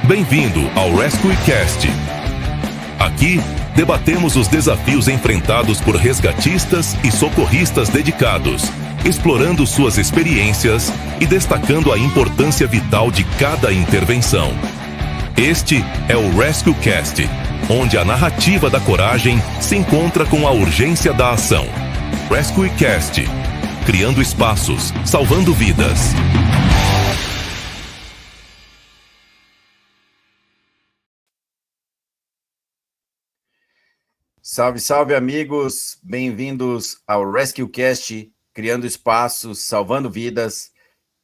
Bem-vindo ao Rescue Cast. Aqui, debatemos os desafios enfrentados por resgatistas e socorristas dedicados, explorando suas experiências e destacando a importância vital de cada intervenção. Este é o Rescue Cast, onde a narrativa da coragem se encontra com a urgência da ação. Rescue Cast, criando espaços, salvando vidas. Salve, salve, amigos! Bem-vindos ao Rescue Cast, criando espaços, salvando vidas.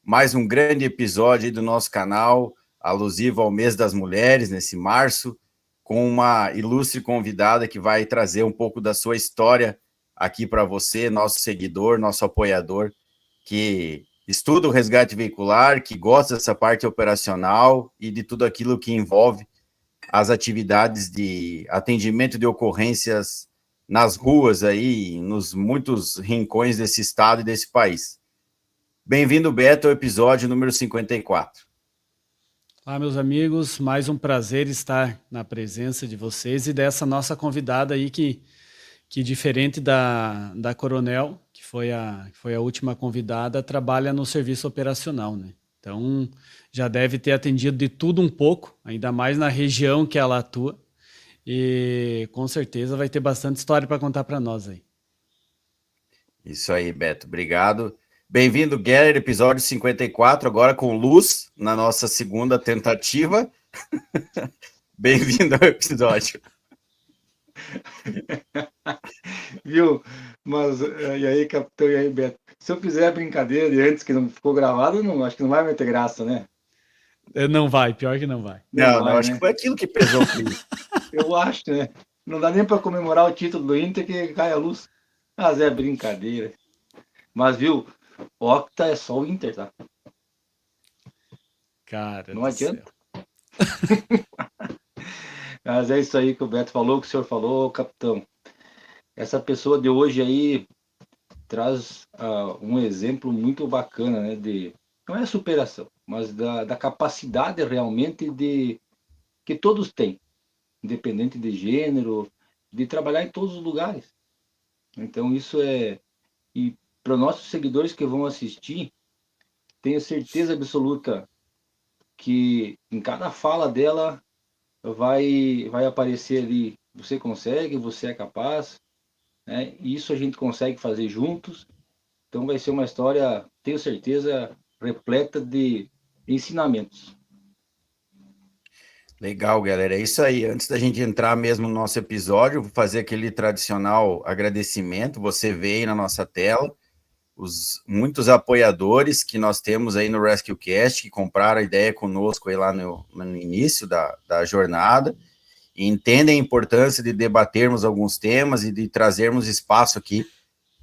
Mais um grande episódio do nosso canal, alusivo ao mês das mulheres, nesse março, com uma ilustre convidada que vai trazer um pouco da sua história aqui para você, nosso seguidor, nosso apoiador, que estuda o resgate veicular, que gosta dessa parte operacional e de tudo aquilo que envolve as atividades de atendimento de ocorrências nas ruas aí, nos muitos rincões desse estado e desse país. Bem-vindo, Beto, ao episódio número 54. Olá, meus amigos, mais um prazer estar na presença de vocês e dessa nossa convidada aí que diferente da Coronel, que foi a última convidada, trabalha no serviço operacional, né? Então, já deve ter atendido de tudo um pouco, ainda mais na região que ela atua. E com certeza vai ter bastante história para contar para nós aí. Isso aí, Beto. Obrigado. Bem-vindo, Geller, episódio 54, agora com luz na nossa segunda tentativa. Bem-vindo ao episódio. Viu? Mas, e aí, capitão, e aí, Beto? Se eu fizer a brincadeira de antes que não ficou gravado, acho que não vai ter graça, né? Não vai, pior que não vai. Não, acho que foi aquilo que pesou. Eu acho, né? Não dá nem para comemorar o título do Inter que cai a luz. Mas é brincadeira. Mas, viu? Octa é só o Inter, tá? Cara, não adianta. Mas é isso aí que o Beto falou, que o senhor falou, capitão. Essa pessoa de hoje aí traz um exemplo muito bacana, né? Não é superação, mas da capacidade realmente que todos têm, independente de gênero, de trabalhar em todos os lugares. Então isso e para nossos seguidores que vão assistir, tenho certeza absoluta que em cada fala dela vai aparecer ali, você consegue, você é capaz, né? E isso a gente consegue fazer juntos. Então vai ser uma história, tenho certeza, repleta de ensinamentos. Legal, galera. É isso aí. Antes da gente entrar mesmo no nosso episódio, vou fazer aquele tradicional agradecimento. Você vê aí na nossa tela muitos apoiadores que nós temos aí no Rescue Cast, que compraram a ideia conosco aí lá no início da jornada, e entendem a importância de debatermos alguns temas e de trazermos espaço aqui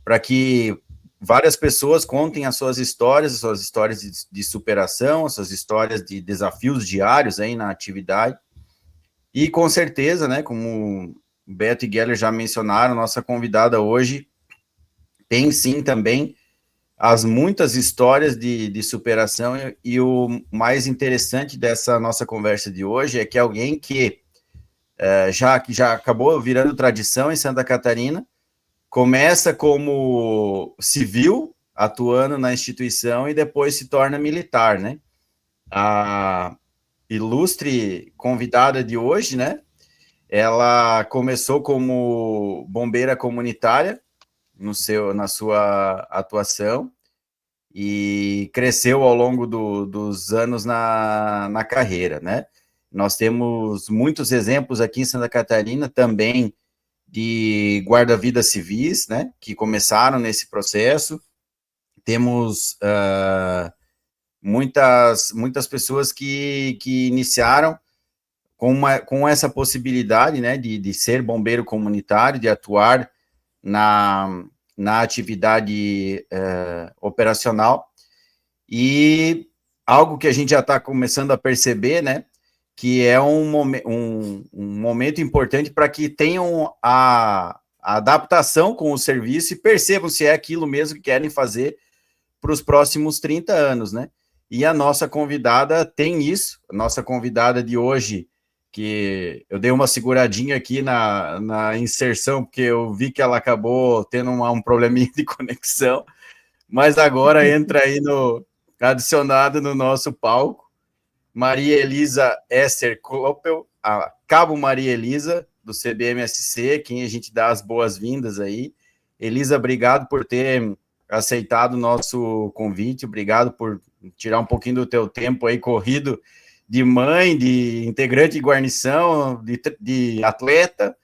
para que várias pessoas contem as suas histórias de superação, as suas histórias de desafios diários aí na atividade. E com certeza, né, como Beto e Geller já mencionaram, nossa convidada hoje tem sim também as muitas histórias de superação, e o mais interessante dessa nossa conversa de hoje é que alguém que já acabou virando tradição em Santa Catarina, começa como civil, atuando na instituição, e depois se torna militar, né? A ilustre convidada de hoje, né? Ela começou como bombeira comunitária na sua atuação e cresceu ao longo dos anos na carreira, né? Nós temos muitos exemplos aqui em Santa Catarina também de guarda-vidas civis, né, que começaram nesse processo. Temos muitas pessoas que iniciaram com essa possibilidade, né, de ser bombeiro comunitário, de atuar na atividade operacional. E algo que a gente já está começando a perceber, né, que é um momento importante para que tenham a adaptação com o serviço e percebam se é aquilo mesmo que querem fazer para os próximos 30 anos, né? E a nossa convidada tem isso. A nossa convidada de hoje, que eu dei uma seguradinha aqui na inserção, porque eu vi que ela acabou tendo um probleminha de conexão, mas agora entra aí adicionado no nosso palco, Maria Elisa Esser Koppel, a Cabo Maria Elisa, do CBMSC, quem a gente dá as boas-vindas aí. Elisa, obrigado por ter aceitado o nosso convite, obrigado por tirar um pouquinho do teu tempo aí corrido de mãe, de integrante de guarnição, de atleta,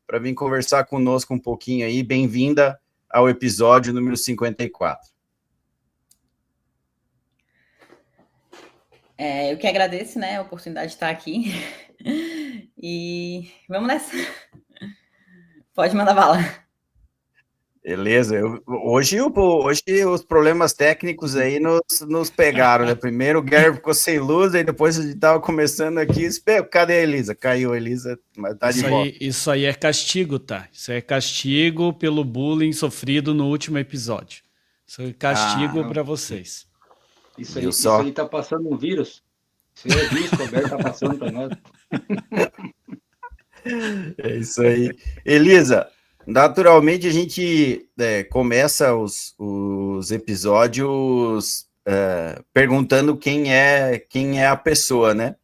para vir conversar conosco um pouquinho aí. Bem-vinda ao episódio número 54. Eu que agradeço, né, a oportunidade de estar aqui. E vamos nessa. Pode mandar bala. Beleza. Hoje os problemas técnicos aí nos pegaram, né? Primeiro o Gary ficou sem luz, aí depois a gente estava começando aqui. Cadê a Elisa? Caiu a Elisa, mas tá de volta. Isso aí é castigo, tá? Isso é castigo pelo bullying sofrido no último episódio. Isso é castigo para vocês. Isso aí tá passando um vírus. Isso aí é vírus que o Alberto tá passando para nós. É isso aí. Elisa, naturalmente a gente começa os episódios perguntando quem é a pessoa, né?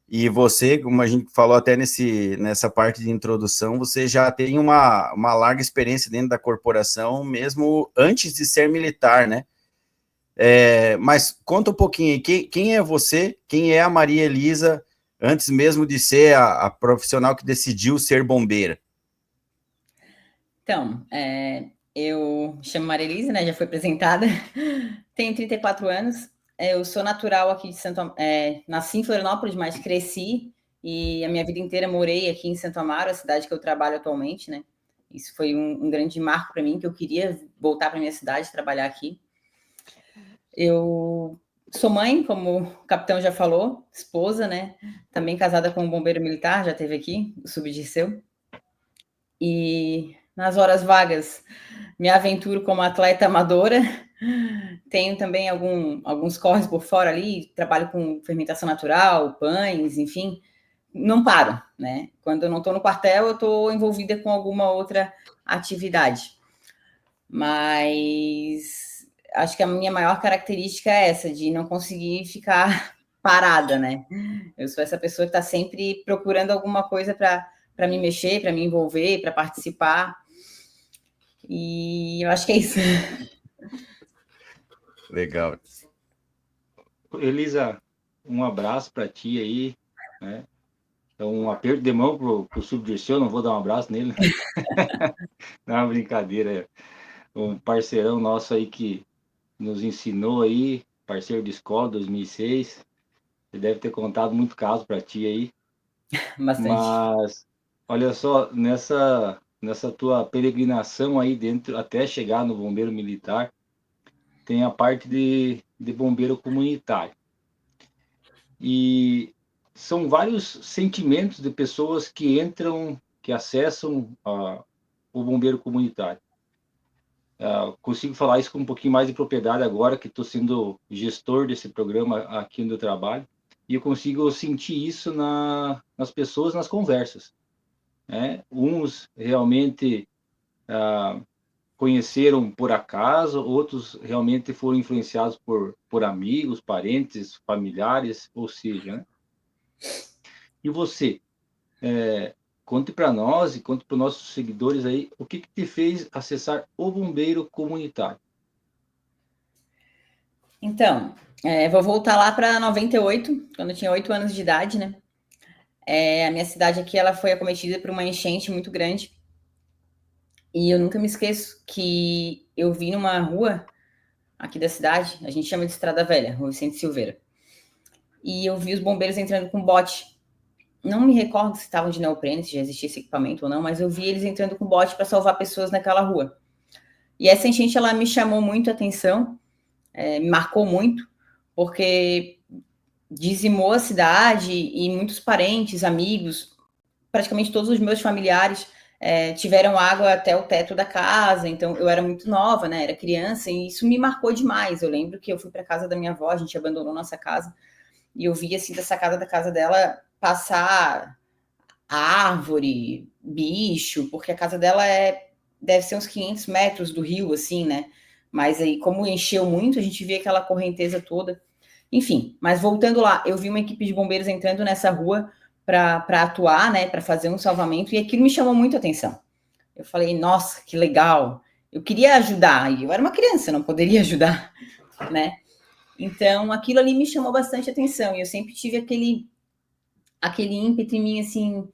E você, como a gente falou até nessa parte de introdução, você já tem uma larga experiência dentro da corporação, mesmo antes de ser militar, né? Mas conta um pouquinho aí, quem é você, quem é a Maria Elisa, antes mesmo de ser a profissional que decidiu ser bombeira? Então, eu me chamo Maria Elisa, né, já foi apresentada, tenho 34 anos, eu sou natural aqui de nasci em Florianópolis, mas cresci e a minha vida inteira morei aqui em Santo Amaro, a cidade que eu trabalho atualmente, né? Isso foi um grande marco para mim, que eu queria voltar para minha cidade, trabalhar aqui. Eu sou mãe, como o capitão já falou, esposa, né? Também casada com um bombeiro militar, já teve aqui, o Subdirceu. E nas horas vagas, me aventuro como atleta amadora. Tenho também alguns corres por fora ali, trabalho com fermentação natural, pães, enfim. Não paro, né? Quando eu não estou no quartel, eu estou envolvida com alguma outra atividade. Mas acho que a minha maior característica é essa, de não conseguir ficar parada, né? Eu sou essa pessoa que está sempre procurando alguma coisa para me mexer, para me envolver, para participar. E eu acho que é isso. Legal. Elisa, um abraço para ti aí, né? Então, um aperto de mão pro Subdirceu, não vou dar um abraço nele. Não, é uma brincadeira. Um parceirão nosso aí que nos ensinou aí, parceiro de escola, 2006. Ele deve ter contado muito caso para ti aí. Bastante. Mas, olha só, nessa tua peregrinação aí dentro, até chegar no bombeiro militar, tem a parte de bombeiro comunitário. E são vários sentimentos de pessoas que entram, que acessam o bombeiro comunitário. Consigo falar isso com um pouquinho mais de propriedade agora que estou sendo gestor desse programa aqui no trabalho, e eu consigo sentir isso nas pessoas, nas conversas, né? Uns realmente conheceram por acaso, outros realmente foram influenciados por amigos, parentes, familiares, ou seja, né? E você, conte para nós e conte para os nossos seguidores aí, o que te fez acessar o bombeiro comunitário? Então, vou voltar lá para 98, quando eu tinha 8 anos de idade, né? A minha cidade aqui, ela foi acometida por uma enchente muito grande. E eu nunca me esqueço que eu vi numa rua aqui da cidade, a gente chama de Estrada Velha, Rua Vicente Silveira. E eu vi os bombeiros entrando com bote. Não me recordo se estavam de neoprene, se já existia esse equipamento ou não, mas eu vi eles entrando com bote para salvar pessoas naquela rua. E essa enchente, ela me chamou muito a atenção, me marcou muito, porque dizimou a cidade e muitos parentes, amigos, praticamente todos os meus familiares tiveram água até o teto da casa, então eu era muito nova, né? Era criança, e isso me marcou demais. Eu lembro que eu fui para casa da minha avó, a gente abandonou nossa casa, e eu vi assim da sacada da casa dela passar árvore, bicho, porque a casa dela deve ser uns 500 metros do rio, assim, né? Mas aí, como encheu muito, a gente via aquela correnteza toda. Enfim, mas voltando lá, eu vi uma equipe de bombeiros entrando nessa rua para atuar, né, para fazer um salvamento, e aquilo me chamou muito a atenção. Eu falei, nossa, que legal. Eu queria ajudar, e eu era uma criança, não poderia ajudar, né? Então, aquilo ali me chamou bastante atenção, e eu sempre tive aquele ímpeto em mim, assim,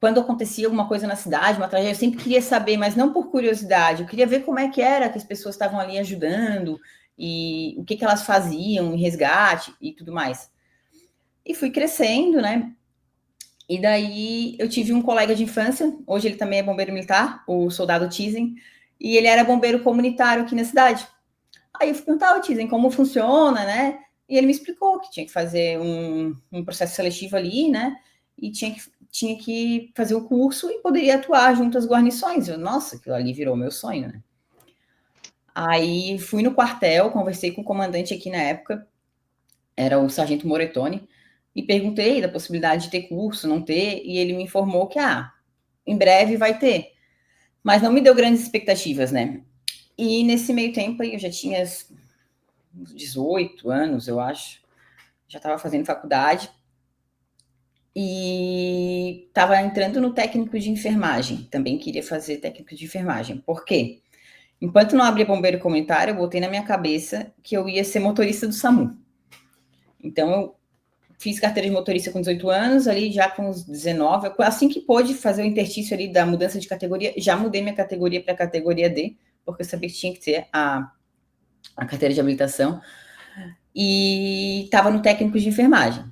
quando acontecia alguma coisa na cidade, uma tragédia, eu sempre queria saber, mas não por curiosidade, eu queria ver como é que era que as pessoas estavam ali ajudando, e o que elas faziam em resgate e tudo mais. E fui crescendo, né? E daí eu tive um colega de infância, hoje ele também é bombeiro militar, o soldado Tizen, e ele era bombeiro comunitário aqui na cidade. Aí eu fui perguntar ao Tizen como funciona, né? E ele me explicou que tinha que fazer um processo seletivo ali, né? E tinha que fazer o curso e poderia atuar junto às guarnições. Nossa, aquilo ali virou meu sonho, né? Aí fui no quartel, conversei com o comandante aqui na época, era o sargento Moretoni, e perguntei da possibilidade de ter curso, não ter, e ele me informou que, em breve vai ter. Mas não me deu grandes expectativas, né? E nesse meio tempo aí, eu já tinha uns 18 anos, eu acho, já estava fazendo faculdade, e estava entrando no técnico de enfermagem, também queria fazer técnico de enfermagem. Por quê? Enquanto não abria bombeiro comunitário, eu botei na minha cabeça que eu ia ser motorista do SAMU. Então, eu fiz carteira de motorista com 18 anos, ali já com uns 19, assim que pôde fazer o interstício ali da mudança de categoria, já mudei minha categoria para a categoria D, porque eu sabia que tinha que ter a carteira de habilitação, e estava no técnico de enfermagem.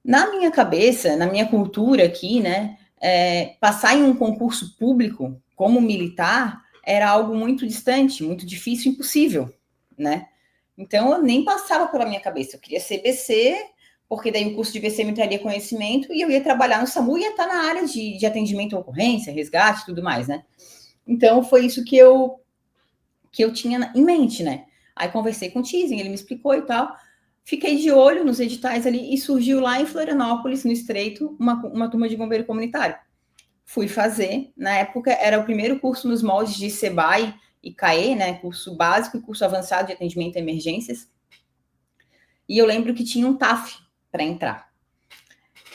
Na minha cabeça, na minha cultura aqui, né, passar em um concurso público como militar era algo muito distante, muito difícil, impossível, né? Então, eu nem passava pela minha cabeça. Eu queria ser BC, porque daí o curso de BC me traria conhecimento e eu ia trabalhar no SAMU e ia estar na área de atendimento à ocorrência, resgate e tudo mais, né? Então, foi isso que eu tinha em mente, né? Aí conversei com o Tizen, ele me explicou e tal. Fiquei de olho nos editais ali e surgiu lá em Florianópolis, no Estreito, uma turma de bombeiro comunitário. Fui fazer, na época era o primeiro curso nos moldes de SEBAI e CAE, né, curso básico e curso avançado de atendimento a emergências. E eu lembro que tinha um TAF para entrar.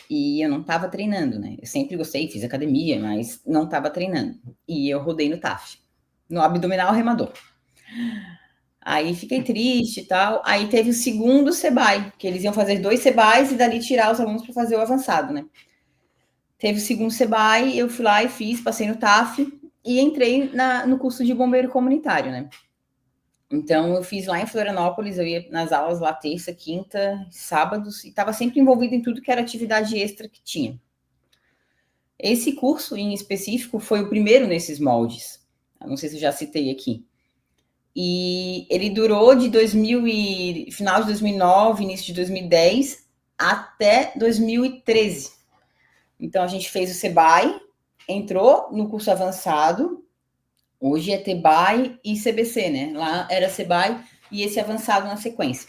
E eu não estava treinando, né? Eu sempre gostei, fiz academia, mas não estava treinando. E eu rodei no TAF, no abdominal remador. Aí fiquei triste e tal. Aí teve o segundo SEBAI, que eles iam fazer 2 SEBAIs e dali tirar os alunos para fazer o avançado, né? Teve o segundo SEBAI, eu fui lá e fiz, passei no TAF e entrei no curso de bombeiro comunitário, né? Então, eu fiz lá em Florianópolis, eu ia nas aulas lá terça, quinta, sábados, e estava sempre envolvido em tudo que era atividade extra que tinha. Esse curso, em específico, foi o primeiro nesses moldes. Eu não sei se eu já citei aqui. E ele durou de final de 2009, início de 2010, até 2013. Então, a gente fez o SEBAI, entrou no curso avançado, hoje é TEBAI e CBC, né? Lá era SEBAI e esse avançado na sequência.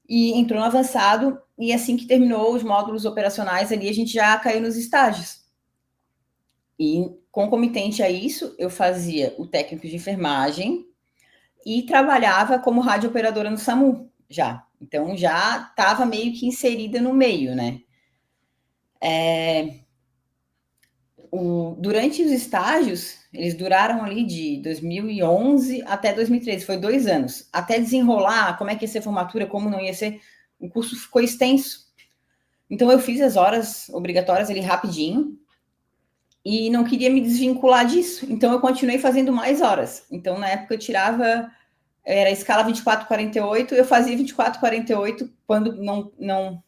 E entrou no avançado, e assim que terminou os módulos operacionais ali, a gente já caiu nos estágios. E concomitente a isso, eu fazia o técnico de enfermagem e trabalhava como radiooperadora no SAMU, já. Então, já estava meio que inserida no meio, né? Durante os estágios, eles duraram ali de 2011 até 2013, foi 2 anos. Até desenrolar como é que ia ser a formatura, como não ia ser, o curso ficou extenso. Então, eu fiz as horas obrigatórias ali rapidinho e não queria me desvincular disso. Então, eu continuei fazendo mais horas. Então, na época, eu tirava, era a escala 24-48, eu fazia 24-48 quando não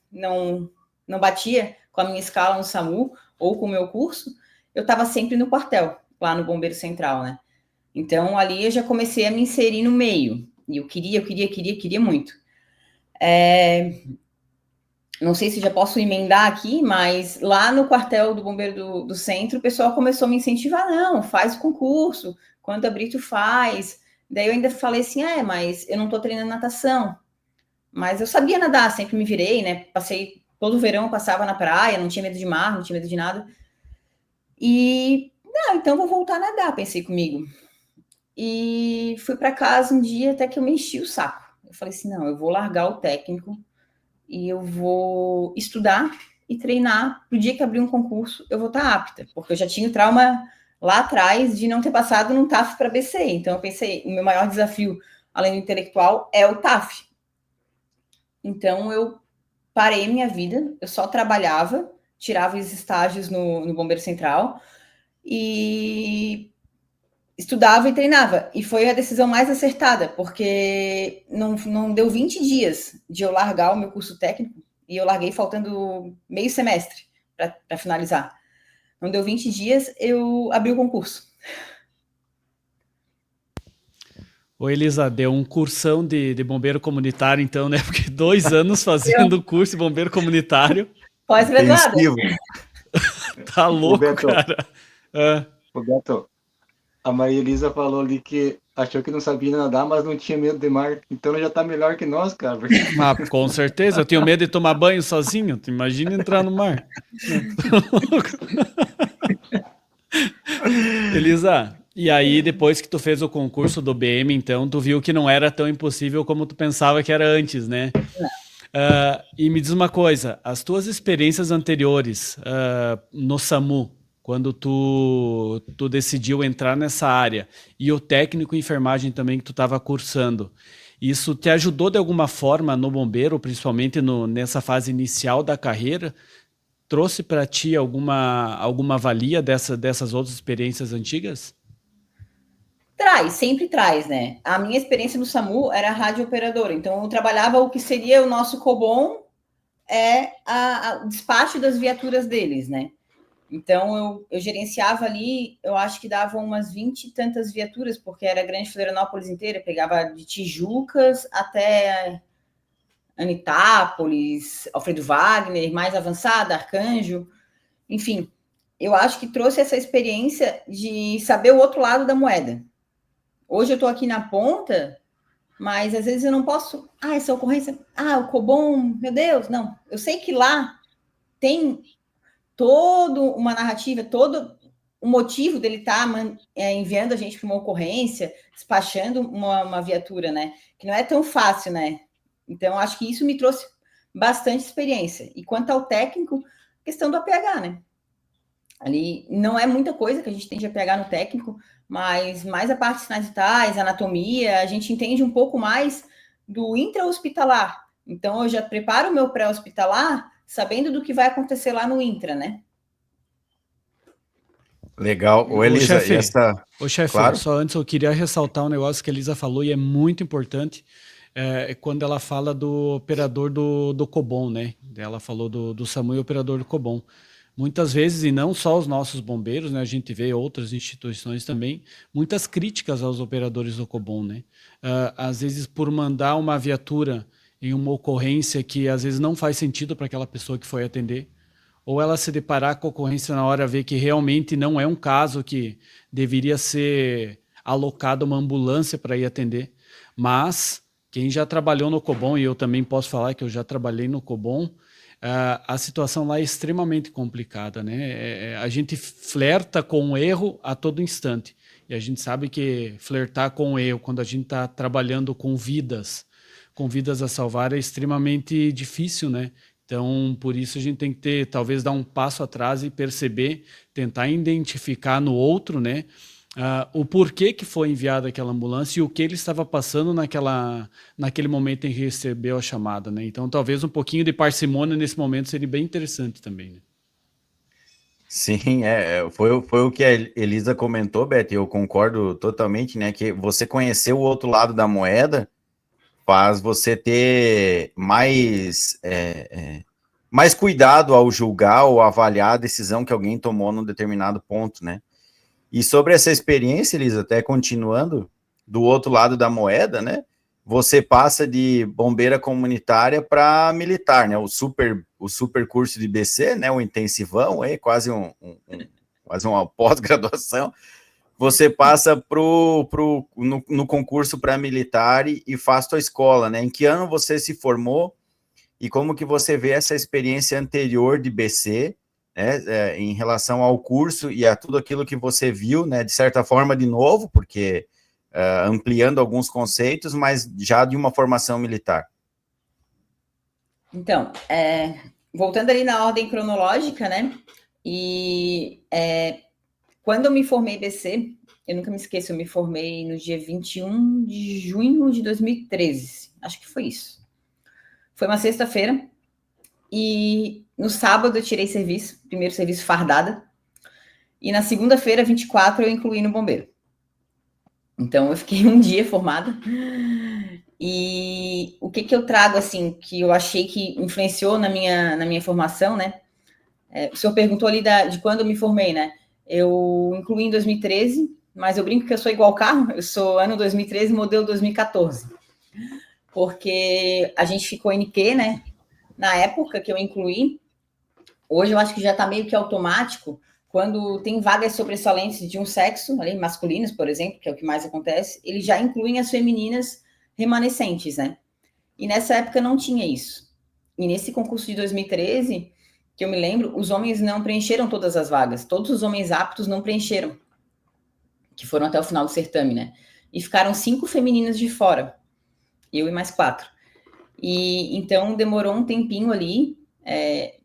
batia com a minha escala no SAMU ou com o meu curso, eu estava sempre no quartel, lá no Bombeiro Central, né? Então, ali eu já comecei a me inserir no meio. E eu queria muito. não sei se já posso emendar aqui, mas lá no quartel do Bombeiro do Centro, o pessoal começou a me incentivar, não, faz o concurso, quando abrir tu faz. Daí eu ainda falei assim, mas eu não tô treinando natação. Mas eu sabia nadar, sempre me virei, né? Passei, todo verão eu passava na praia, não tinha medo de mar, não tinha medo de nada. E, então vou voltar a nadar, pensei comigo. E fui para casa um dia até que eu me enchi o saco. Eu falei assim, não, eu vou largar o técnico e eu vou estudar e treinar. Pro dia que abrir um concurso, eu vou estar apta, porque eu já tinha o trauma lá atrás de não ter passado num TAF para BC. Então eu pensei, o meu maior desafio, além do intelectual, é o TAF. Então eu parei minha vida, eu só trabalhava, tirava os estágios no Bombeiro Central e estudava e treinava. E foi a decisão mais acertada, porque não deu 20 dias de eu largar o meu curso técnico e eu larguei faltando meio semestre para finalizar. Não deu 20 dias, eu abri o concurso. Ô, Elisa, deu um cursão de bombeiro comunitário, então, né? Porque 2 anos fazendo o curso de bombeiro comunitário. Pós-graduada. Tá louco, Beto, cara. Ô, Beto, a Maria Elisa falou ali que achou que não sabia nadar, mas não tinha medo de mar. Então já tá melhor que nós, cara. Ah, com certeza. Eu tenho medo de tomar banho sozinho. Tu imagina entrar no mar. Elisa, e aí depois que tu fez o concurso do BM, então, tu viu que não era tão impossível como tu pensava que era antes, né? E me diz uma coisa, as tuas experiências anteriores no SAMU, quando tu decidiu entrar nessa área, e o técnico em enfermagem também que tu estava cursando, isso te ajudou de alguma forma no bombeiro, principalmente nessa fase inicial da carreira? Trouxe para ti alguma valia dessas outras experiências antigas? Sempre traz, né? A minha experiência no SAMU era radiooperadora, então eu trabalhava o que seria o nosso COBOM, o despacho das viaturas deles, né? Então eu gerenciava ali, eu acho que dava umas 20 e tantas viaturas, porque era Grande Florianópolis inteira, pegava de Tijucas até Anitápolis, Alfredo Wagner, mais avançada, Arcanjo, enfim. Eu acho que trouxe essa experiência de saber o outro lado da moeda. Hoje eu estou aqui na ponta, mas às vezes eu não posso. Essa ocorrência. O COBOM, meu Deus, não. Eu sei que lá tem toda uma narrativa, todo um motivo dele estar enviando a gente para uma ocorrência, despachando uma viatura, né? Que não é tão fácil, né? Então, acho que isso me trouxe bastante experiência. E quanto ao técnico, questão do APH, né? Ali não é muita coisa que a gente tem de APH no técnico, mas mais a parte de sinais vitais, anatomia, a gente entende um pouco mais do intra-hospitalar. Então, eu já preparo o meu pré-hospitalar sabendo do que vai acontecer lá no intra, né? Legal. Ô, Elisa, chefe, claro? Só antes eu queria ressaltar um negócio que a Elisa falou e é muito importante, quando ela fala do operador do COBOM, né? Ela falou do SAMU e operador do COBOM. Muitas vezes, e não só os nossos bombeiros, né? A gente vê outras instituições também, muitas críticas aos operadores do COBOM, né? Às vezes por mandar uma viatura em uma ocorrência que às vezes não faz sentido para aquela pessoa que foi atender, ou ela se deparar com a ocorrência na hora ver que realmente não é um caso que deveria ser alocado uma ambulância para ir atender. Mas quem já trabalhou no COBOM, e eu também posso falar que eu já trabalhei no COBOM, a situação lá é extremamente complicada, né? A gente flerta com o erro a todo instante. E a gente sabe que flertar com o erro, quando a gente está trabalhando com vidas a salvar, é extremamente difícil, né? Então, por isso a gente tem que talvez dar um passo atrás e perceber, tentar identificar no outro, né? O porquê que foi enviada aquela ambulância e o que ele estava passando naquele momento em que recebeu a chamada, né? Então, talvez um pouquinho de parcimônia nesse momento seria bem interessante também, né? Sim, foi o que a Elisa comentou, Beto, e eu concordo totalmente, né? Que você conhecer o outro lado da moeda faz você ter mais cuidado ao julgar ou avaliar a decisão que alguém tomou num determinado ponto, né? E sobre essa experiência, Elisa, até continuando, do outro lado da moeda, né? você passa de bombeira comunitária para militar, né? O super curso de BC, né? O intensivão, quase quase uma pós-graduação. Você passa no concurso para militar e faz tua escola, né? Em que ano você se formou e como que você vê essa experiência anterior de BC, né? Em relação ao curso e a tudo aquilo que você viu, né? De certa forma, de novo, porque ampliando alguns conceitos, mas já de uma formação militar. Então, voltando ali na ordem cronológica, né? E quando eu me formei BC, eu nunca me esqueço, eu me formei no dia 21 de junho de 2013. Acho que foi isso. Foi uma sexta-feira. E no sábado eu tirei serviço, primeiro serviço fardada. E na segunda-feira, 24, eu incluí no bombeiro. Então, eu fiquei um dia formada. E o que eu trago, assim, que eu achei que influenciou na minha formação, né? O senhor perguntou ali de quando eu me formei, né? Eu incluí em 2013, mas eu brinco que eu sou igual carro. Eu sou ano 2013, modelo 2014. Porque a gente ficou NQ, né? Na época que eu incluí. Hoje eu acho que já está meio que automático. Quando tem vagas sobressalentes de um sexo, ali, masculinos, por exemplo, que é o que mais acontece, eles já incluem as femininas remanescentes, né? E nessa época não tinha isso. E nesse concurso de 2013, que eu me lembro, os homens não preencheram todas as vagas. Todos os homens aptos não preencheram, que foram até o final do certame, né? E ficaram 5 femininas de fora. Eu e mais 4. E então demorou um tempinho ali.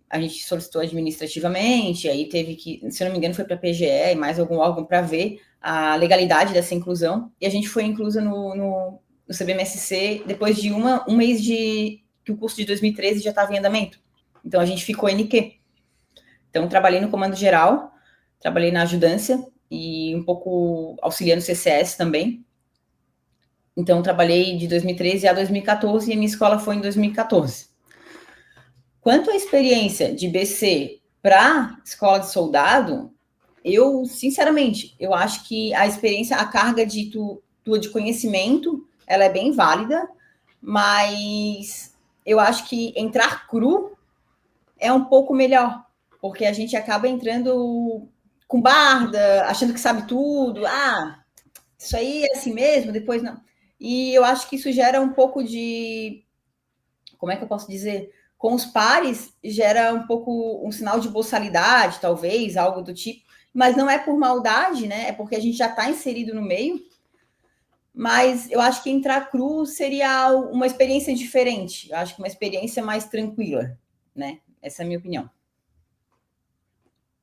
A gente solicitou administrativamente, aí teve que, se eu não me engano, foi para a PGE e mais algum órgão para ver a legalidade dessa inclusão. E a gente foi inclusa no CBMSC depois de um mês que o curso de 2013 já estava em andamento. Então, a gente ficou NQ. Então, trabalhei no comando geral, trabalhei na ajudância e um pouco auxiliando CCS também. Então, trabalhei de 2013 a 2014 e a minha escola foi em 2014. Quanto à experiência de BC para escola de soldado, eu, sinceramente, eu acho que a experiência, a carga de conhecimento, ela é bem válida, mas eu acho que entrar cru é um pouco melhor, porque a gente acaba entrando com barda, achando que sabe tudo, isso aí é assim mesmo, depois não. E eu acho que isso gera um pouco de, como é que eu posso dizer? Com os pares, gera um pouco um sinal de boçalidade, talvez, algo do tipo, mas não é por maldade, né? É porque a gente já está inserido no meio. Mas eu acho que entrar cru seria uma experiência diferente. Eu acho que uma experiência mais tranquila, né? Essa é a minha opinião.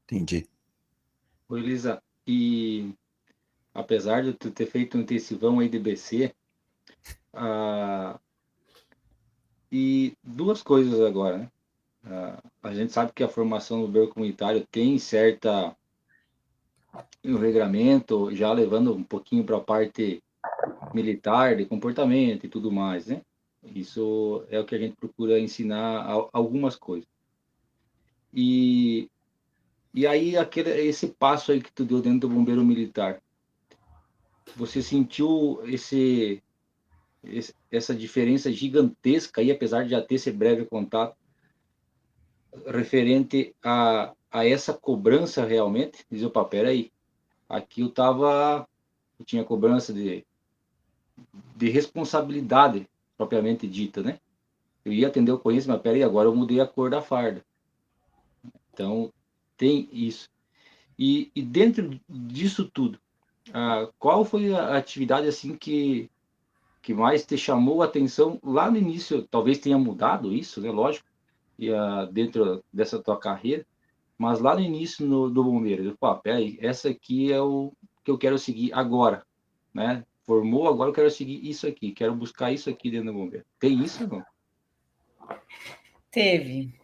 Entendi. Oi, Elisa, e apesar de tu ter feito um intensivão aí de BC, e duas coisas agora, né? A gente sabe que a formação do bombeiro comunitário tem um regramento, já levando um pouquinho para a parte militar, de comportamento e tudo mais, né? Isso é o que a gente procura ensinar algumas coisas. E aí, esse passo aí que tu deu dentro do bombeiro militar, você sentiu essa diferença gigantesca aí, apesar de já ter esse breve contato, referente a essa cobrança realmente? Diz, opa, peraí, aqui eu tinha cobrança de responsabilidade propriamente dita, né? Eu ia atender o ocorrência, mas peraí, agora eu mudei a cor da farda. Então, tem isso. E dentro disso tudo, qual foi a atividade assim que mais te chamou a atenção lá no início? Talvez tenha mudado isso, né? Lógico, dentro dessa tua carreira, mas lá no início do bombeiro, pô, peraí, essa aqui é o que eu quero seguir agora, né? Formou, agora eu quero seguir isso aqui, quero buscar isso aqui dentro do bombeiro. Tem isso ou não? Teve.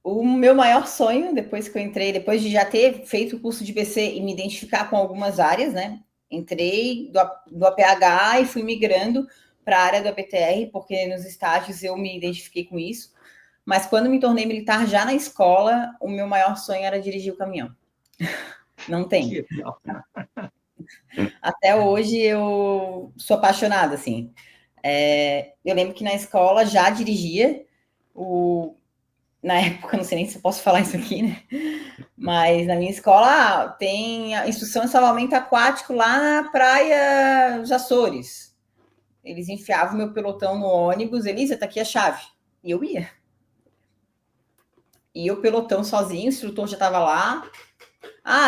O meu maior sonho, depois que eu entrei, depois de já ter feito o curso de BC e me identificar com algumas áreas, né? Entrei do APH e fui migrando para a área do APTR, porque nos estágios eu me identifiquei com isso. Mas quando me tornei militar já na escola, o meu maior sonho era dirigir o caminhão. Não tem. Até hoje eu sou apaixonada, assim. Eu lembro que na escola já dirigia, na época, não sei nem se eu posso falar isso aqui, né? Mas na minha escola tem a instrução de salvamento aquático lá na praia dos Açores. Eles enfiavam meu pelotão no ônibus, Elisa, tá aqui a chave. E eu ia. E o pelotão sozinho, o instrutor já estava lá.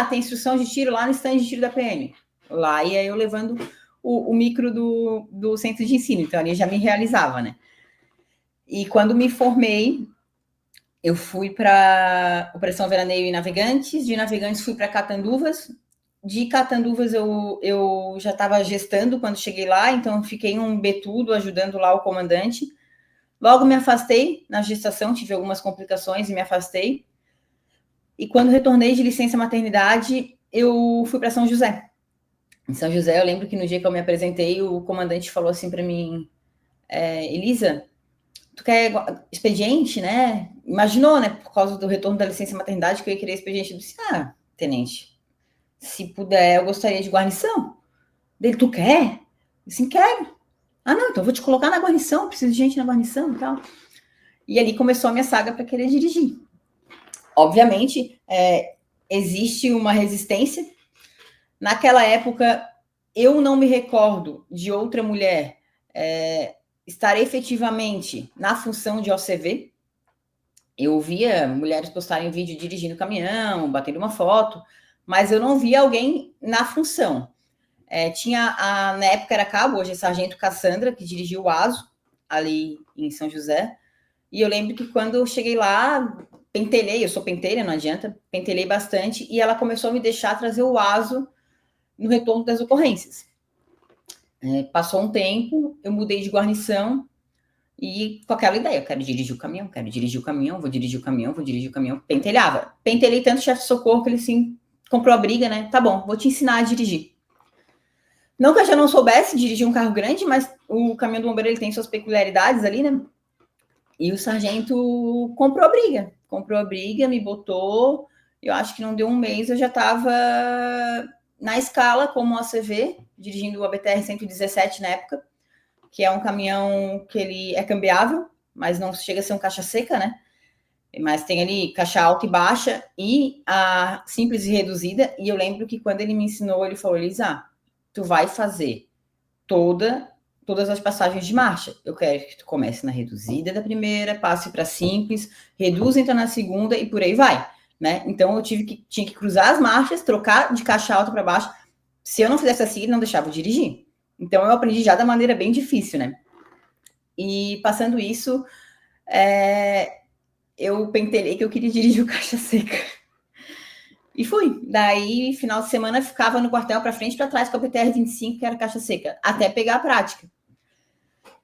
Tem instrução de tiro lá no stand de tiro da PM. Lá ia eu levando o micro do centro de ensino. Então, ali já me realizava, né? E quando me formei, eu fui para Operação Veraneio e Navegantes. De Navegantes, fui para Catanduvas. De Catanduvas, eu já estava gestando quando cheguei lá. Então, fiquei um betudo ajudando lá o comandante. Logo me afastei na gestação, tive algumas complicações e me afastei. E quando retornei de licença maternidade, eu fui para São José. Em São José, eu lembro que no dia que eu me apresentei, o comandante falou assim para mim, Elisa, tu quer expediente, né? Imaginou, né? Por causa do retorno da licença maternidade, que eu ia querer expediente. Eu disse, tenente, se puder, eu gostaria de guarnição. Dele, tu quer? Eu disse, quero. Não, então eu vou te colocar na guarnição, preciso de gente na guarnição e tal. E ali começou a minha saga para querer dirigir. Obviamente, existe uma resistência. Naquela época, eu não me recordo de outra mulher estar efetivamente na função de OCV. Eu via mulheres postarem vídeo dirigindo caminhão, batendo uma foto, mas eu não via alguém na função. Tinha, na época era cabo, hoje é sargento Cassandra, que dirigiu o ASO, ali em São José. E eu lembro que quando eu cheguei lá, pentelei, eu sou penteira, não adianta, pentelei bastante, e ela começou a me deixar trazer o ASO no retorno das ocorrências. Passou um tempo, eu mudei de guarnição, e com aquela ideia, eu quero dirigir o caminhão, vou dirigir o caminhão, pentelhava. Pentelei tanto o chefe de socorro que ele, assim, comprou a briga, né? Tá bom, vou te ensinar a dirigir. Não que eu já não soubesse dirigir um carro grande, mas o caminhão do bombeiro ele tem suas peculiaridades ali, né? E o sargento comprou a briga, me botou. Eu acho que não deu um mês, eu já estava na escala como ACV, dirigindo o ABTR 117 na época, que é um caminhão que ele é cambiável, mas não chega a ser um caixa seca, né? Mas tem ali caixa alta e baixa e a simples e reduzida. E eu lembro que quando ele me ensinou, ele falou, Elisa, tu vai fazer todas as passagens de marcha. Eu quero que tu comece na reduzida da primeira, passe para simples, reduza, entra na segunda e por aí vai, né? Então eu tinha que cruzar as marchas, trocar de caixa alta para baixo. Se eu não fizesse assim, ele não deixava eu dirigir. Então eu aprendi já da maneira bem difícil, né? E passando isso, eu pentelei que eu queria dirigir o caixa seca. E fui. Daí, final de semana, ficava no quartel para frente e para trás com a PTR 25, que era caixa seca, até pegar a prática.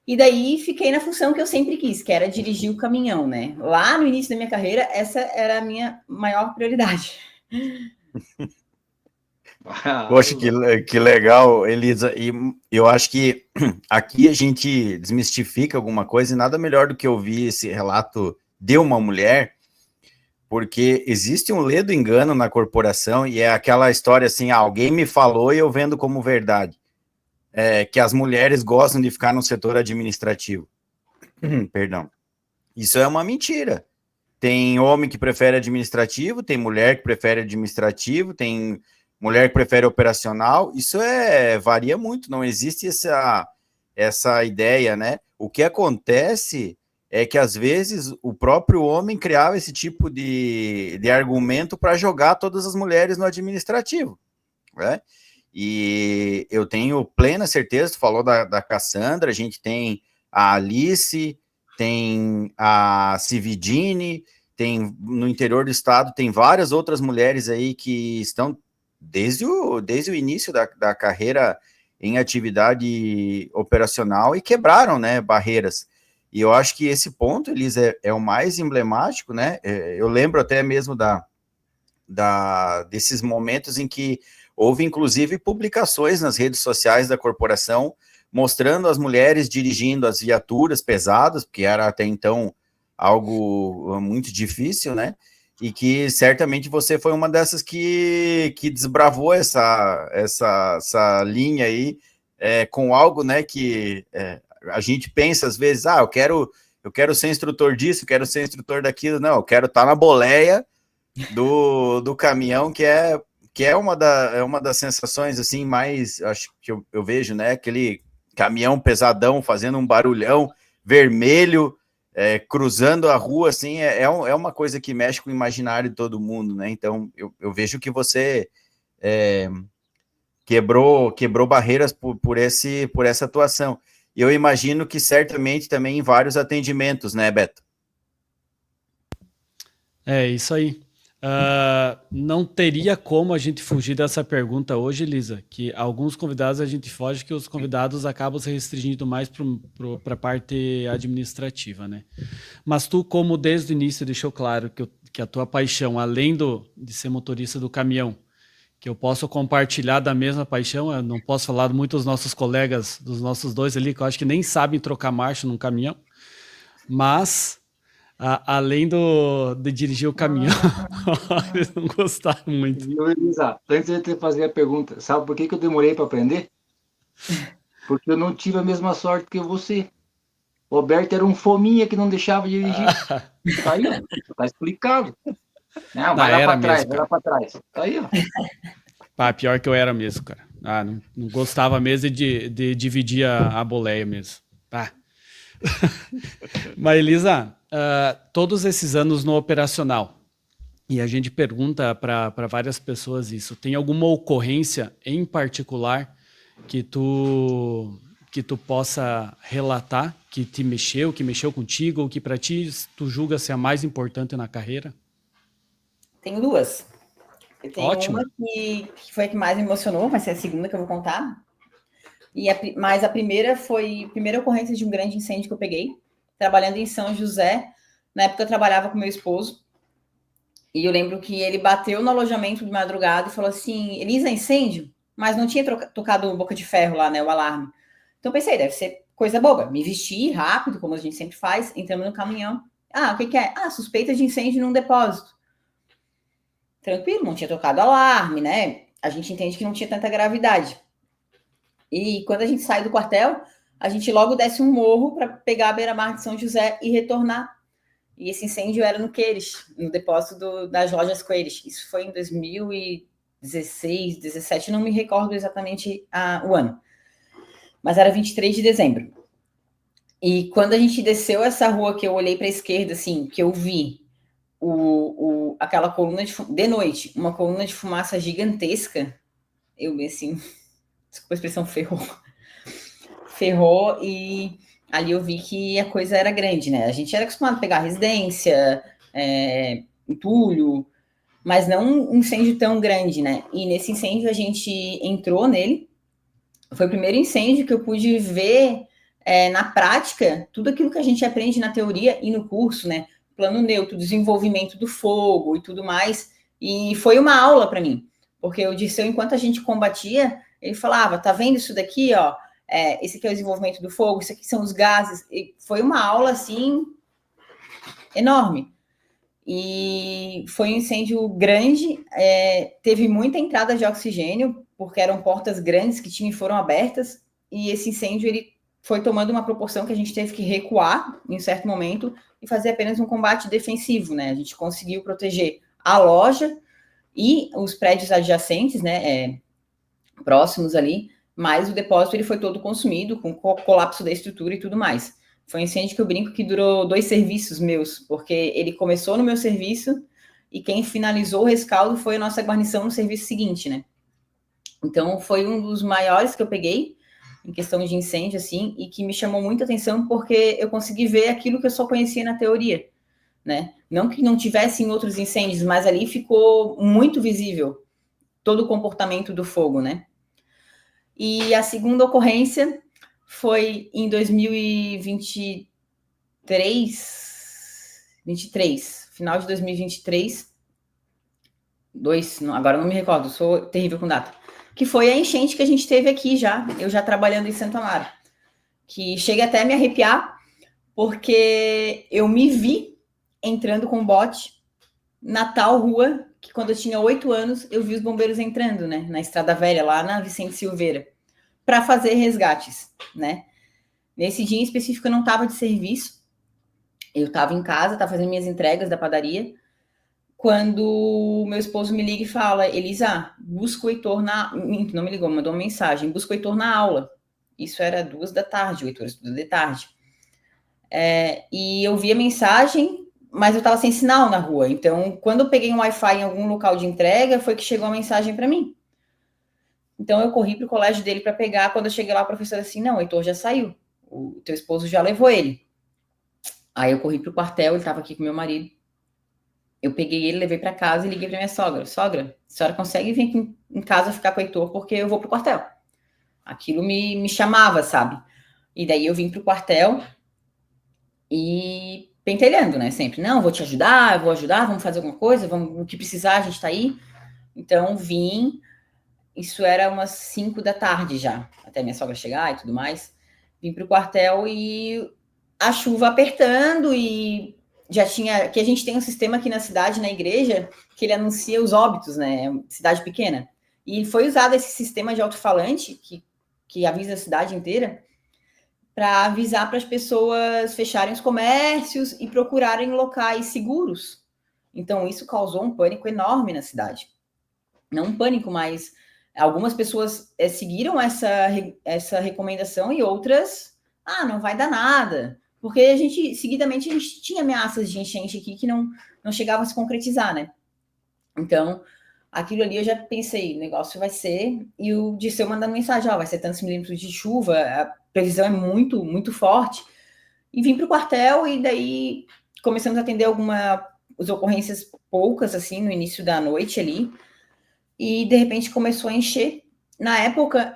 E daí, fiquei na função que eu sempre quis, que era dirigir o caminhão, né? Lá no início da minha carreira, essa era a minha maior prioridade. Poxa, que legal, Elisa. E eu acho que aqui a gente desmistifica alguma coisa e nada melhor do que ouvir esse relato de uma mulher, porque existe um ledo engano na corporação e é aquela história assim, alguém me falou e eu vendo como verdade, que as mulheres gostam de ficar no setor administrativo. Perdão. Isso é uma mentira. Tem homem que prefere administrativo, tem mulher que prefere administrativo, tem mulher que prefere operacional. Isso varia muito, não existe essa ideia, né? O que acontece é que, às vezes, o próprio homem criava esse tipo de argumento para jogar todas as mulheres no administrativo, né? E eu tenho plena certeza, tu falou da Cassandra, a gente tem a Alice, tem a Cividine, tem no interior do estado, tem várias outras mulheres aí que estão desde o início da carreira em atividade operacional e quebraram, né, barreiras. E eu acho que esse ponto, Elisa, é o mais emblemático, né? Eu lembro até mesmo desses momentos em que houve, inclusive, publicações nas redes sociais da corporação mostrando as mulheres dirigindo as viaturas pesadas, porque era até então algo muito difícil, né? e que certamente você foi uma dessas que desbravou essa linha aí, com algo, né, que a gente pensa às vezes, eu quero ser instrutor disso, quero ser instrutor daquilo. Não, eu quero estar na boleia do caminhão, que é uma das sensações assim mais, acho que eu vejo, né, aquele caminhão pesadão fazendo um barulhão vermelho, cruzando a rua, assim, é uma coisa que mexe com o imaginário de todo mundo, né? Então eu vejo que você quebrou barreiras por essa atuação. E eu imagino que certamente também em vários atendimentos, né, Beto? É isso aí. Não teria como a gente fugir dessa pergunta hoje, Elisa, que alguns convidados a gente foge, que os convidados acabam se restringindo mais para a parte administrativa, né? Mas tu, como desde o início deixou claro que a tua paixão, além de ser motorista do caminhão, que eu posso compartilhar da mesma paixão, eu não posso falar muito dos nossos colegas, dos nossos dois ali, que eu acho que nem sabem trocar marcha num caminhão, mas além de dirigir o caminhão, eles não gostaram muito. Elisa, antes de eu fazer a pergunta, sabe por que eu demorei para aprender? Porque eu não tive a mesma sorte que você. O Roberto era um fominha que não deixava dirigir. Tá aí, ó. Tá explicado. Não, vai lá para trás, vai lá para trás. Tá aí, ó. Pior que eu era mesmo, cara. Não gostava mesmo de dividir a boleia mesmo. Mas, Elisa, todos esses anos no operacional, e a gente pergunta para várias pessoas isso, tem alguma ocorrência em particular que tu possa relatar, que mexeu contigo, ou que para ti tu julga ser a mais importante na carreira? Tenho duas. Eu tenho Ótimo. Uma que foi a que mais me emocionou, vai ser a segunda que eu vou contar. Mas a primeira foi a primeira ocorrência de um grande incêndio que eu peguei, trabalhando em São José. Na época eu trabalhava com meu esposo, e eu lembro que ele bateu no alojamento de madrugada e falou assim, Elisa, incêndio? Mas não tinha tocado boca de ferro lá, né, o alarme. Então pensei, deve ser coisa boba. Me vesti rápido, como a gente sempre faz, entramos no caminhão. O que é? Suspeita de incêndio num depósito. Tranquilo, não tinha tocado alarme, né? A gente entende que não tinha tanta gravidade. E quando a gente sai do quartel, a gente logo desce um morro para pegar a beira-mar de São José e retornar. E esse incêndio era no Queires, no depósito das lojas Queires. Isso foi em 2016, 17, não me recordo exatamente o ano. Mas era 23 de dezembro. E quando a gente desceu essa rua, que eu olhei para a esquerda, assim, que eu vi aquela coluna de noite, uma coluna de fumaça gigantesca, eu assim, desculpa a expressão, ferrou, e ali eu vi que a coisa era grande, né? A gente era acostumado a pegar residência, entulho, mas não um incêndio tão grande, né? E nesse incêndio a gente entrou nele, foi o primeiro incêndio que eu pude ver na prática tudo aquilo que a gente aprende na teoria e no curso, né? Plano neutro, desenvolvimento do fogo e tudo mais, e foi uma aula para mim, porque o Dirceu, enquanto a gente combatia, ele falava, tá vendo isso daqui, ó, esse aqui é o desenvolvimento do fogo, isso aqui são os gases, e foi uma aula, assim, enorme, e foi um incêndio grande, teve muita entrada de oxigênio, porque eram portas grandes que tinham e foram abertas, e esse incêndio, ele foi tomando uma proporção que a gente teve que recuar em um certo momento e fazer apenas um combate defensivo, né? A gente conseguiu proteger a loja e os prédios adjacentes, né? Próximos ali, mas o depósito ele foi todo consumido, com colapso da estrutura e tudo mais. Foi um incêndio que eu brinco que durou 2 serviços meus, porque ele começou no meu serviço e quem finalizou o rescaldo foi a nossa guarnição no serviço seguinte, né? Então, foi um dos maiores que eu peguei, em questão de incêndio, assim, e que me chamou muita atenção porque eu consegui ver aquilo que eu só conhecia na teoria, né? Não que não tivesse em outros incêndios, mas ali ficou muito visível todo o comportamento do fogo, né? E a segunda ocorrência foi em 2023, final de 2023, agora não me recordo, sou terrível com data, que foi a enchente que a gente teve aqui já, eu já trabalhando em Santo Amaro, que chega até a me arrepiar, porque eu me vi entrando com o bote na tal rua que quando eu tinha 8 anos eu vi os bombeiros entrando, né, na Estrada Velha, lá na Vicente Silveira, para fazer resgates, né. Nesse dia em específico eu não estava de serviço, eu estava em casa, estava fazendo minhas entregas da padaria, quando meu esposo me liga e fala: Elisa, busca o Heitor na... Não me ligou, mandou uma mensagem, busca o Heitor na aula. Isso era 2 da tarde, o Heitor estuda de tarde. E eu vi a mensagem, mas eu estava sem sinal na rua. Então, quando eu peguei um Wi-Fi em algum local de entrega, foi que chegou a mensagem para mim. Então, eu corri para o colégio dele para pegar. Quando eu cheguei lá, a professora assim: não, o Heitor já saiu, o teu esposo já levou ele. Aí eu corri para o quartel, ele estava aqui com meu marido. Eu peguei ele, levei para casa e liguei para minha sogra. Sogra, a senhora consegue vir aqui em casa ficar com o Heitor porque eu vou para o quartel. Aquilo me chamava, sabe? E daí eu vim para o quartel e pentelhando, né? Sempre, não, vou te ajudar, eu vou ajudar, vamos fazer alguma coisa, vamos, o que precisar, a gente tá aí. Então vim, isso era umas 5 da tarde já, até minha sogra chegar e tudo mais. Vim para o quartel e a chuva apertando e já tinha, que a gente tem um sistema aqui na cidade, na igreja, que ele anuncia os óbitos, né? Cidade pequena. E foi usado esse sistema de alto-falante, que avisa a cidade inteira, para avisar para as pessoas fecharem os comércios e procurarem locais seguros. Então, isso causou um pânico enorme na cidade. Não um pânico, mas algumas pessoas seguiram essa recomendação e outras, não vai dar nada. Porque seguidamente, a gente tinha ameaças de enchente aqui que não chegavam a se concretizar, né? Então, aquilo ali eu já pensei, o negócio vai ser... E o Dirceu mandando mensagem, vai ser tantos milímetros de chuva, a previsão é muito, muito forte. E vim para o quartel e daí começamos a atender as ocorrências poucas, assim, no início da noite ali. E, de repente, começou a encher. Na época,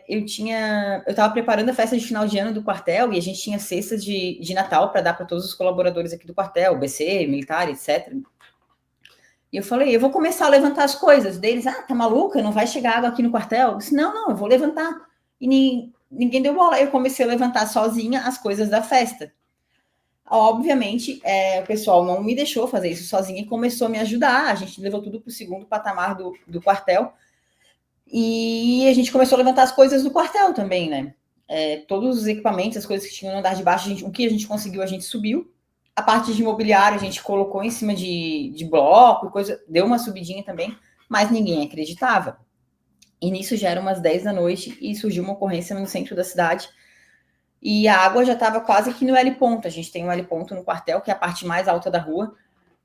eu estava preparando a festa de final de ano do quartel e a gente tinha cestas de Natal para dar para todos os colaboradores aqui do quartel, BC, militar, etc. E eu falei, eu vou começar a levantar as coisas deles. Tá maluca? Não vai chegar água aqui no quartel? Eu disse, não, eu vou levantar. E ninguém deu bola. Eu comecei a levantar sozinha as coisas da festa. Obviamente, o pessoal não me deixou fazer isso sozinha e começou a me ajudar. A gente levou tudo para o segundo patamar do quartel. E a gente começou a levantar as coisas do quartel também, né? Todos os equipamentos, as coisas que tinham no andar de baixo, o que a gente conseguiu, a gente subiu. A parte de imobiliário a gente colocou em cima de bloco, coisa, deu uma subidinha também, mas ninguém acreditava. E nisso já eram umas 10 da noite e surgiu uma ocorrência no centro da cidade. E a água já estava quase que no L ponto. A gente tem um L ponto no quartel, que é a parte mais alta da rua.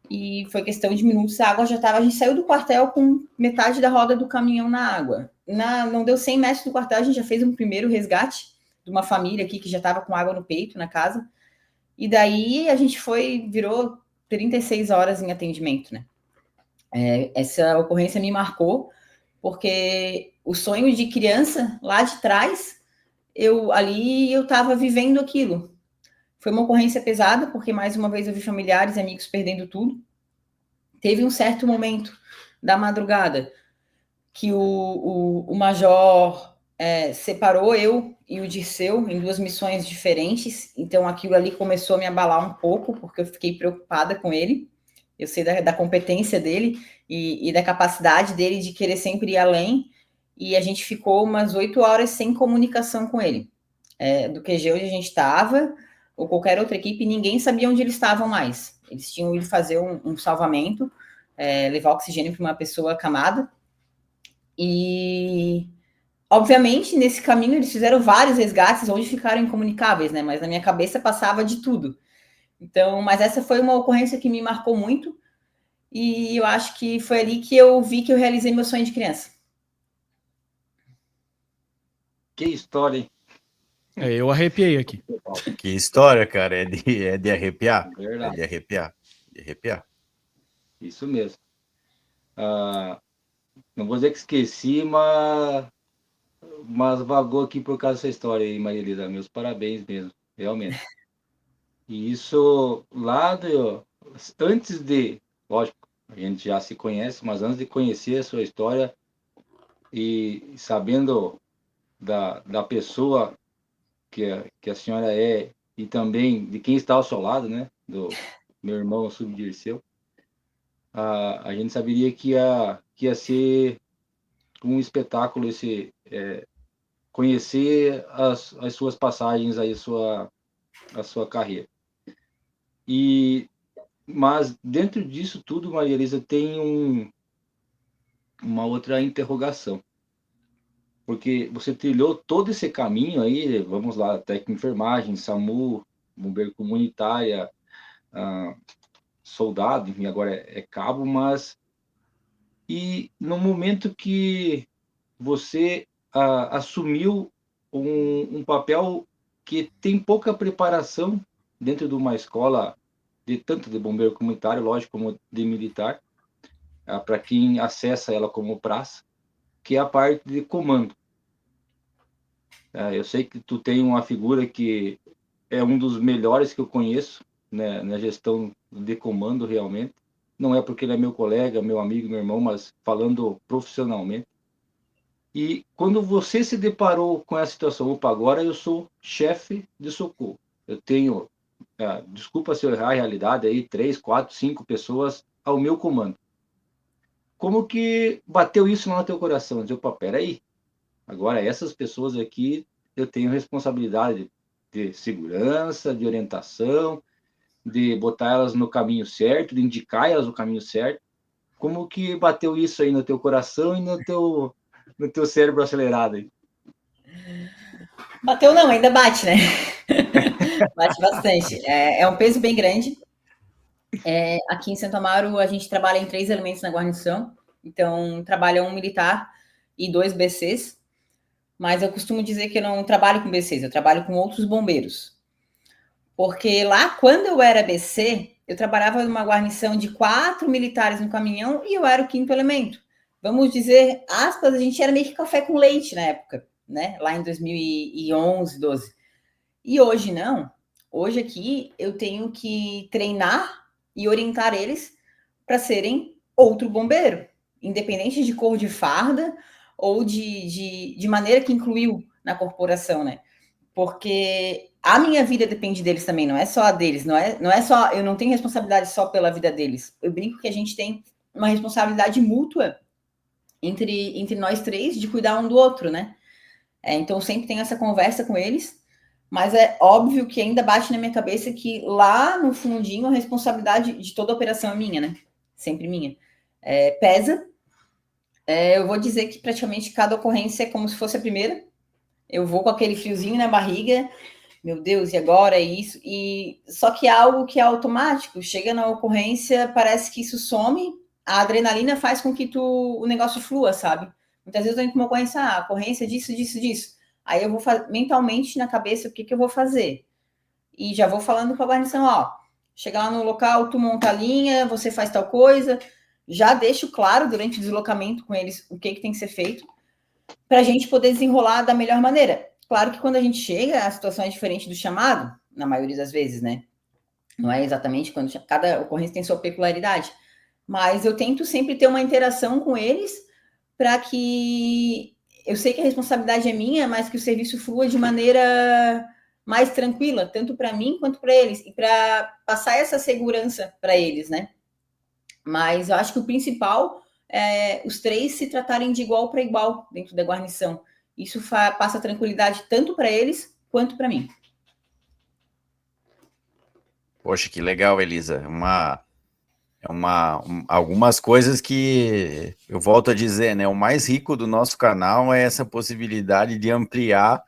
E foi questão de minutos, a água já estava... A gente saiu do quartel com metade da roda do caminhão na água. Não deu 100 metros do quartel, a gente já fez um primeiro resgate de uma família aqui que já estava com água no peito, na casa. E daí a gente virou 36 horas em atendimento, né? Essa ocorrência me marcou, porque o sonho de criança lá de trás, eu estava vivendo aquilo. Foi uma ocorrência pesada, porque mais uma vez eu vi familiares e amigos perdendo tudo. Teve um certo momento da madrugada que o major separou eu e o Dirceu em 2 missões diferentes, então aquilo ali começou a me abalar um pouco, porque eu fiquei preocupada com ele. Eu sei da competência dele e da capacidade dele de querer sempre ir além, e a gente ficou umas 8 horas sem comunicação com ele. Do QG onde a gente estava, ou qualquer outra equipe, ninguém sabia onde eles estavam mais. Eles tinham ido fazer um salvamento, levar oxigênio para uma pessoa acamada, e obviamente nesse caminho eles fizeram vários resgates onde ficaram incomunicáveis, né? Mas na minha cabeça passava de tudo. Então, mas essa foi uma ocorrência que me marcou muito, e eu acho que foi ali que eu vi que eu realizei meu sonho de criança. Que história, hein? Eu arrepiei aqui. Que história, cara, é de arrepiar. Verdade. É de arrepiar, de arrepiar. Isso mesmo. Não vou dizer que esqueci, mas vagou aqui por causa dessa história aí, Maria Elisa. Meus parabéns mesmo, realmente. E isso lá antes de, lógico, a gente já se conhece, mas antes de conhecer a sua história e sabendo da pessoa que a senhora é e também de quem está ao seu lado, né? Do meu irmão Subdirceu. a gente saberia que ia ser um espetáculo conhecer as suas passagens, aí, a sua carreira. Mas dentro disso tudo, Maria Elisa, tem uma outra interrogação. Porque você trilhou todo esse caminho aí, vamos lá, técnico de enfermagem, SAMU, bombeiro comunitária, soldado, enfim, agora é cabo, mas... E no momento que você assumiu um papel que tem pouca preparação dentro de uma escola, tanto de bombeiro comunitário, lógico, como de militar, para quem acessa ela como praça, que é a parte de comando. Eu sei que tu tem uma figura que é um dos melhores que eu conheço, né, na gestão de comando, realmente. Não é porque ele é meu colega, meu amigo, meu irmão, mas falando profissionalmente. E quando você se deparou com essa situação, opa, agora eu sou chefe de socorro. Eu tenho, desculpa se eu errar a realidade, aí 3, 4, 5 pessoas ao meu comando. Como que bateu isso no teu coração? Dizer, opa, peraí, agora essas pessoas aqui eu tenho responsabilidade de segurança, de orientação, de botar elas no caminho certo, de indicar elas no caminho certo. Como que bateu isso aí no teu coração e no teu cérebro acelerado aí? Bateu não, ainda bate, né? Bate bastante. É um peso bem grande. Aqui em Santo Amaro, a gente trabalha em 3 elementos na guarnição. Então, trabalha um militar e 2 BCs. Mas eu costumo dizer que eu não trabalho com BCs, eu trabalho com outros bombeiros. Porque lá, quando eu era BC, eu trabalhava numa guarnição de 4 militares no caminhão e eu era o 5º elemento. Vamos dizer, aspas, a gente era meio que café com leite na época, né? Lá em 2011, 12. E hoje não. Hoje aqui eu tenho que treinar e orientar eles para serem outro bombeiro, independente de cor de farda ou de maneira que incluiu na corporação, né? Porque a minha vida depende deles também, não é só a deles, não é só, eu não tenho responsabilidade só pela vida deles. Eu brinco que a gente tem uma responsabilidade mútua entre nós 3 de cuidar um do outro, né? Então eu sempre tenho essa conversa com eles, mas é óbvio que ainda bate na minha cabeça que lá no fundinho a responsabilidade de toda a operação é minha, né? Sempre minha. Pesa. Eu vou dizer que praticamente cada ocorrência é como se fosse a primeira. Eu vou com aquele friozinho na barriga, meu Deus, e agora é isso? E só que é algo que é automático, chega na ocorrência, parece que isso some, a adrenalina faz com que o negócio flua, sabe? Muitas vezes eu tenho uma ocorrência, ocorrência disso, disso, disso. Aí eu vou mentalmente na cabeça o que eu vou fazer. E já vou falando com a guarnição, chega lá no local, tu monta a linha, você faz tal coisa, já deixo claro durante o deslocamento com eles o que tem que ser feito, para a gente poder desenrolar da melhor maneira. Claro que quando a gente chega, a situação é diferente do chamado, na maioria das vezes, né? Não é exatamente quando cada ocorrência tem sua peculiaridade, mas eu tento sempre ter uma interação com eles para que eu sei que a responsabilidade é minha, mas que o serviço flua de maneira mais tranquila, tanto para mim quanto para eles, e para passar essa segurança para eles, né? Mas eu acho que o principal os 3 se tratarem de igual para igual dentro da guarnição. Isso passa tranquilidade tanto para eles quanto para mim. Poxa, que legal, Elisa. Algumas coisas que eu volto a dizer, né? O mais rico do nosso canal é essa possibilidade de ampliar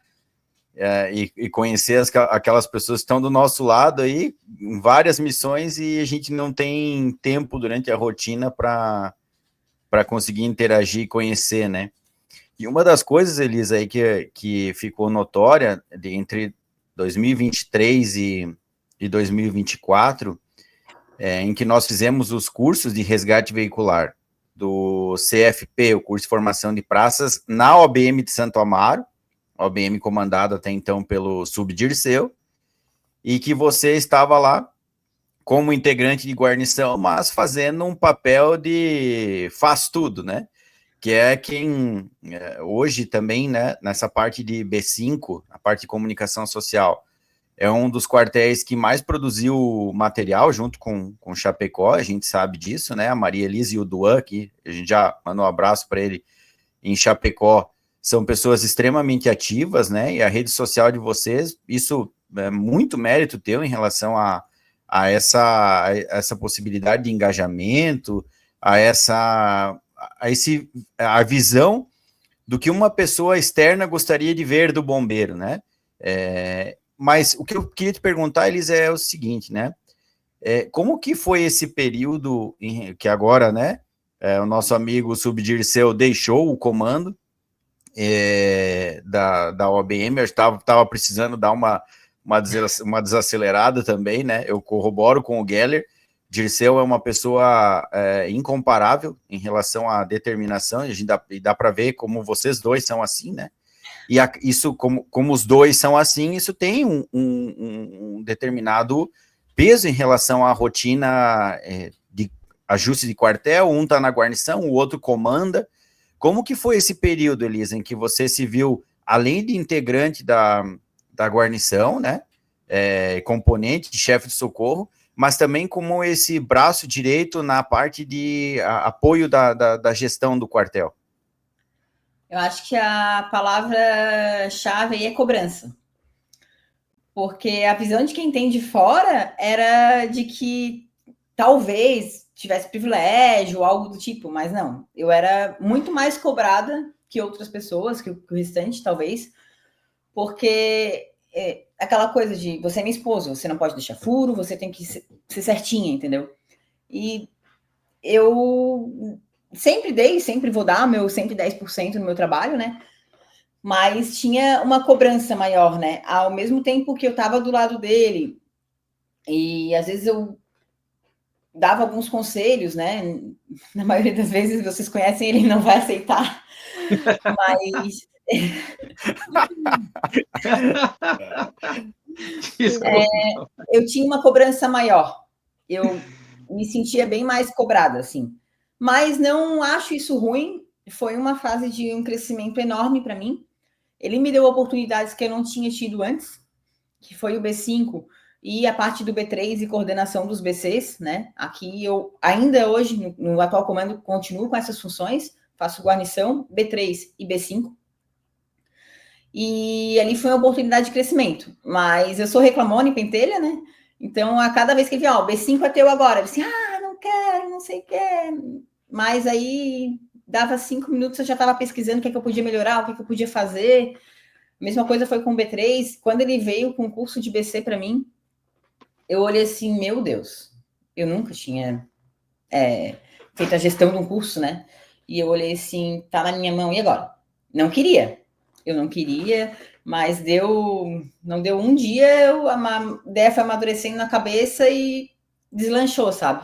e conhecer aquelas pessoas que estão do nosso lado aí, em várias missões, e a gente não tem tempo durante a rotina para conseguir interagir e conhecer, né? E uma das coisas, Elisa, aí que ficou notória entre 2023 e 2024, em que nós fizemos os cursos de resgate veicular do CFP, o curso de formação de praças, na OBM de Santo Amaro, OBM comandado até então pelo Subdirceu, e que você estava lá como integrante de guarnição, mas fazendo um papel de faz tudo, né? Que é quem hoje também, né, nessa parte de B5, a parte de comunicação social, é um dos quartéis que mais produziu material junto com Chapecó, a gente sabe disso, né? A Maria Elisa e o Duan, que a gente já mandou um abraço para ele em Chapecó, são pessoas extremamente ativas, né? E a rede social de vocês, isso é muito mérito teu em relação a essa possibilidade de engajamento, a visão do que uma pessoa externa gostaria de ver do bombeiro, né? Mas o que eu queria te perguntar, Elisa, é o seguinte, né? Como que foi esse período que agora, né, o nosso amigo Subdirceu deixou o comando da OBM, eu estava precisando dar uma desacelerada também, né? Eu corroboro com o Geller. Dirceu é uma pessoa incomparável em relação à determinação, a gente dá para ver como vocês dois são assim, né? E isso, como os dois são assim, isso tem um determinado peso em relação à rotina de ajuste de quartel, um está na guarnição, o outro comanda. Como que foi esse período, Elisa, em que você se viu, além de integrante da guarnição, né, componente de chefe de socorro, mas também como esse braço direito na parte de apoio da gestão do quartel? Eu acho que a palavra-chave aí é cobrança. Porque a visão de quem tem de fora era de que talvez tivesse privilégio, algo do tipo, mas não. Eu era muito mais cobrada que outras pessoas, que o restante, talvez, porque aquela coisa de você é minha esposa, você não pode deixar furo, você tem que ser certinha, entendeu? E eu sempre vou dar meu 110% no meu trabalho, né? Mas tinha uma cobrança maior, né? Ao mesmo tempo que eu estava do lado dele, e às vezes eu dava alguns conselhos, né? Na maioria das vezes vocês conhecem, ele não vai aceitar, mas eu tinha uma cobrança maior. Eu me sentia bem mais cobrada, assim. Mas não acho isso ruim. Foi uma fase de um crescimento enorme para mim. Ele me deu oportunidades que eu não tinha tido antes, que foi o B5 e a parte do B3 e coordenação dos BCs, né? Aqui eu, ainda hoje, no atual comando, continuo com essas funções, faço guarnição, B3 e B5. E ali foi uma oportunidade de crescimento. Mas eu sou reclamona e pentelha, né? Então, a cada vez que ele o B5 é teu agora. Ele disse, não quero, não sei o que. Mas aí, dava 5 minutos, eu já estava pesquisando o que eu podia melhorar, o que eu podia fazer. A mesma coisa foi com o B3. Quando ele veio com o curso de BC para mim, eu olhei assim, meu Deus, eu nunca tinha feito a gestão de um curso, né? E eu olhei assim, tá na minha mão, e agora? Não queria. Eu não queria, mas não deu um dia, a ideia foi amadurecendo na cabeça e deslanchou, sabe?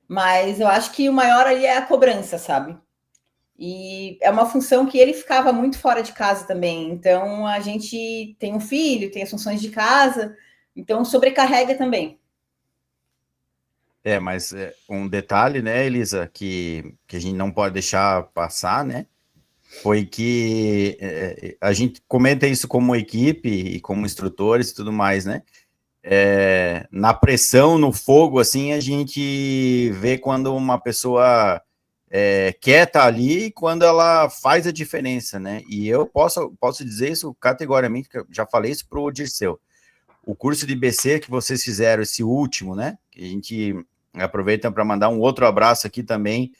Mas eu acho que o maior ali é a cobrança, sabe? E é uma função que ele ficava muito fora de casa também. Então, a gente tem um filho, tem as funções de casa, então sobrecarrega também. Mas um detalhe, né, Elisa, que a gente não pode deixar passar, né, foi que a gente comenta isso como equipe e como instrutores e tudo mais, né, na pressão, no fogo, assim, a gente vê quando uma pessoa quer estar ali e quando ela faz a diferença, né, e eu posso dizer isso categoricamente, que eu já falei isso para o Dirceu. O curso de BC que vocês fizeram, esse último, né, que a gente aproveita para mandar um outro abraço aqui também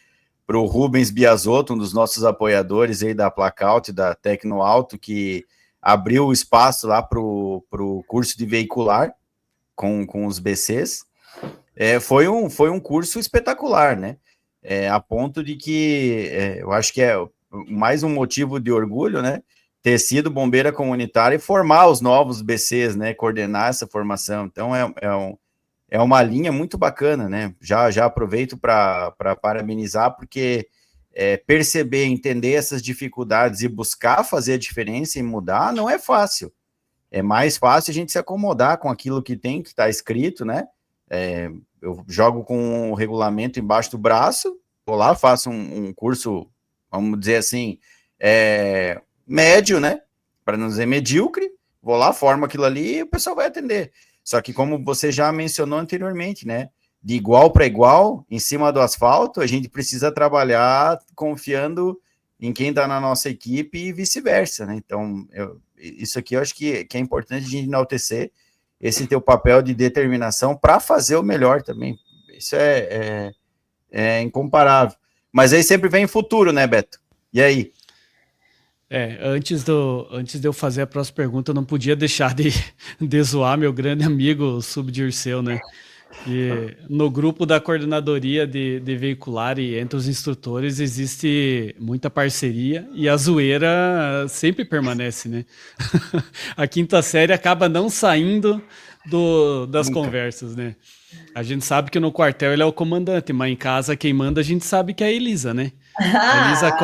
para o Rubens Biasotto, um dos nossos apoiadores aí da Placaut, da Tecnoauto, que abriu o espaço lá para o curso de veicular com os BCs. Foi um curso espetacular, né? A ponto de que eu acho que é mais um motivo de orgulho, né? Ter sido bombeira comunitária e formar os novos BCs, né? Coordenar essa formação. Então, é uma linha muito bacana, né? Já aproveito para parabenizar, porque perceber, entender essas dificuldades e buscar fazer a diferença e mudar não é fácil. É mais fácil a gente se acomodar com aquilo que tem, que está escrito, né? Eu jogo com o regulamento embaixo do braço, vou lá, faço um curso, vamos dizer assim, médio, né? Para não dizer medíocre, vou lá, formo aquilo ali e o pessoal vai atender. Só que como você já mencionou anteriormente, né, de igual para igual, em cima do asfalto, a gente precisa trabalhar confiando em quem está na nossa equipe e vice-versa, né? Então, isso aqui eu acho que é importante a gente enaltecer esse teu papel de determinação para fazer o melhor também. Isso é incomparável. Mas aí sempre vem futuro, né, Beto? E aí? Antes de eu fazer a próxima pergunta, eu não podia deixar de zoar meu grande amigo Subdirceu, né? Que no grupo da coordenadoria de veicular e entre os instrutores existe muita parceria e a zoeira sempre permanece, né? A quinta série acaba não saindo das Nunca. Conversas, né? A gente sabe que no quartel ele é o comandante, mas em casa quem manda a gente sabe que é a Elisa, né? A Elisa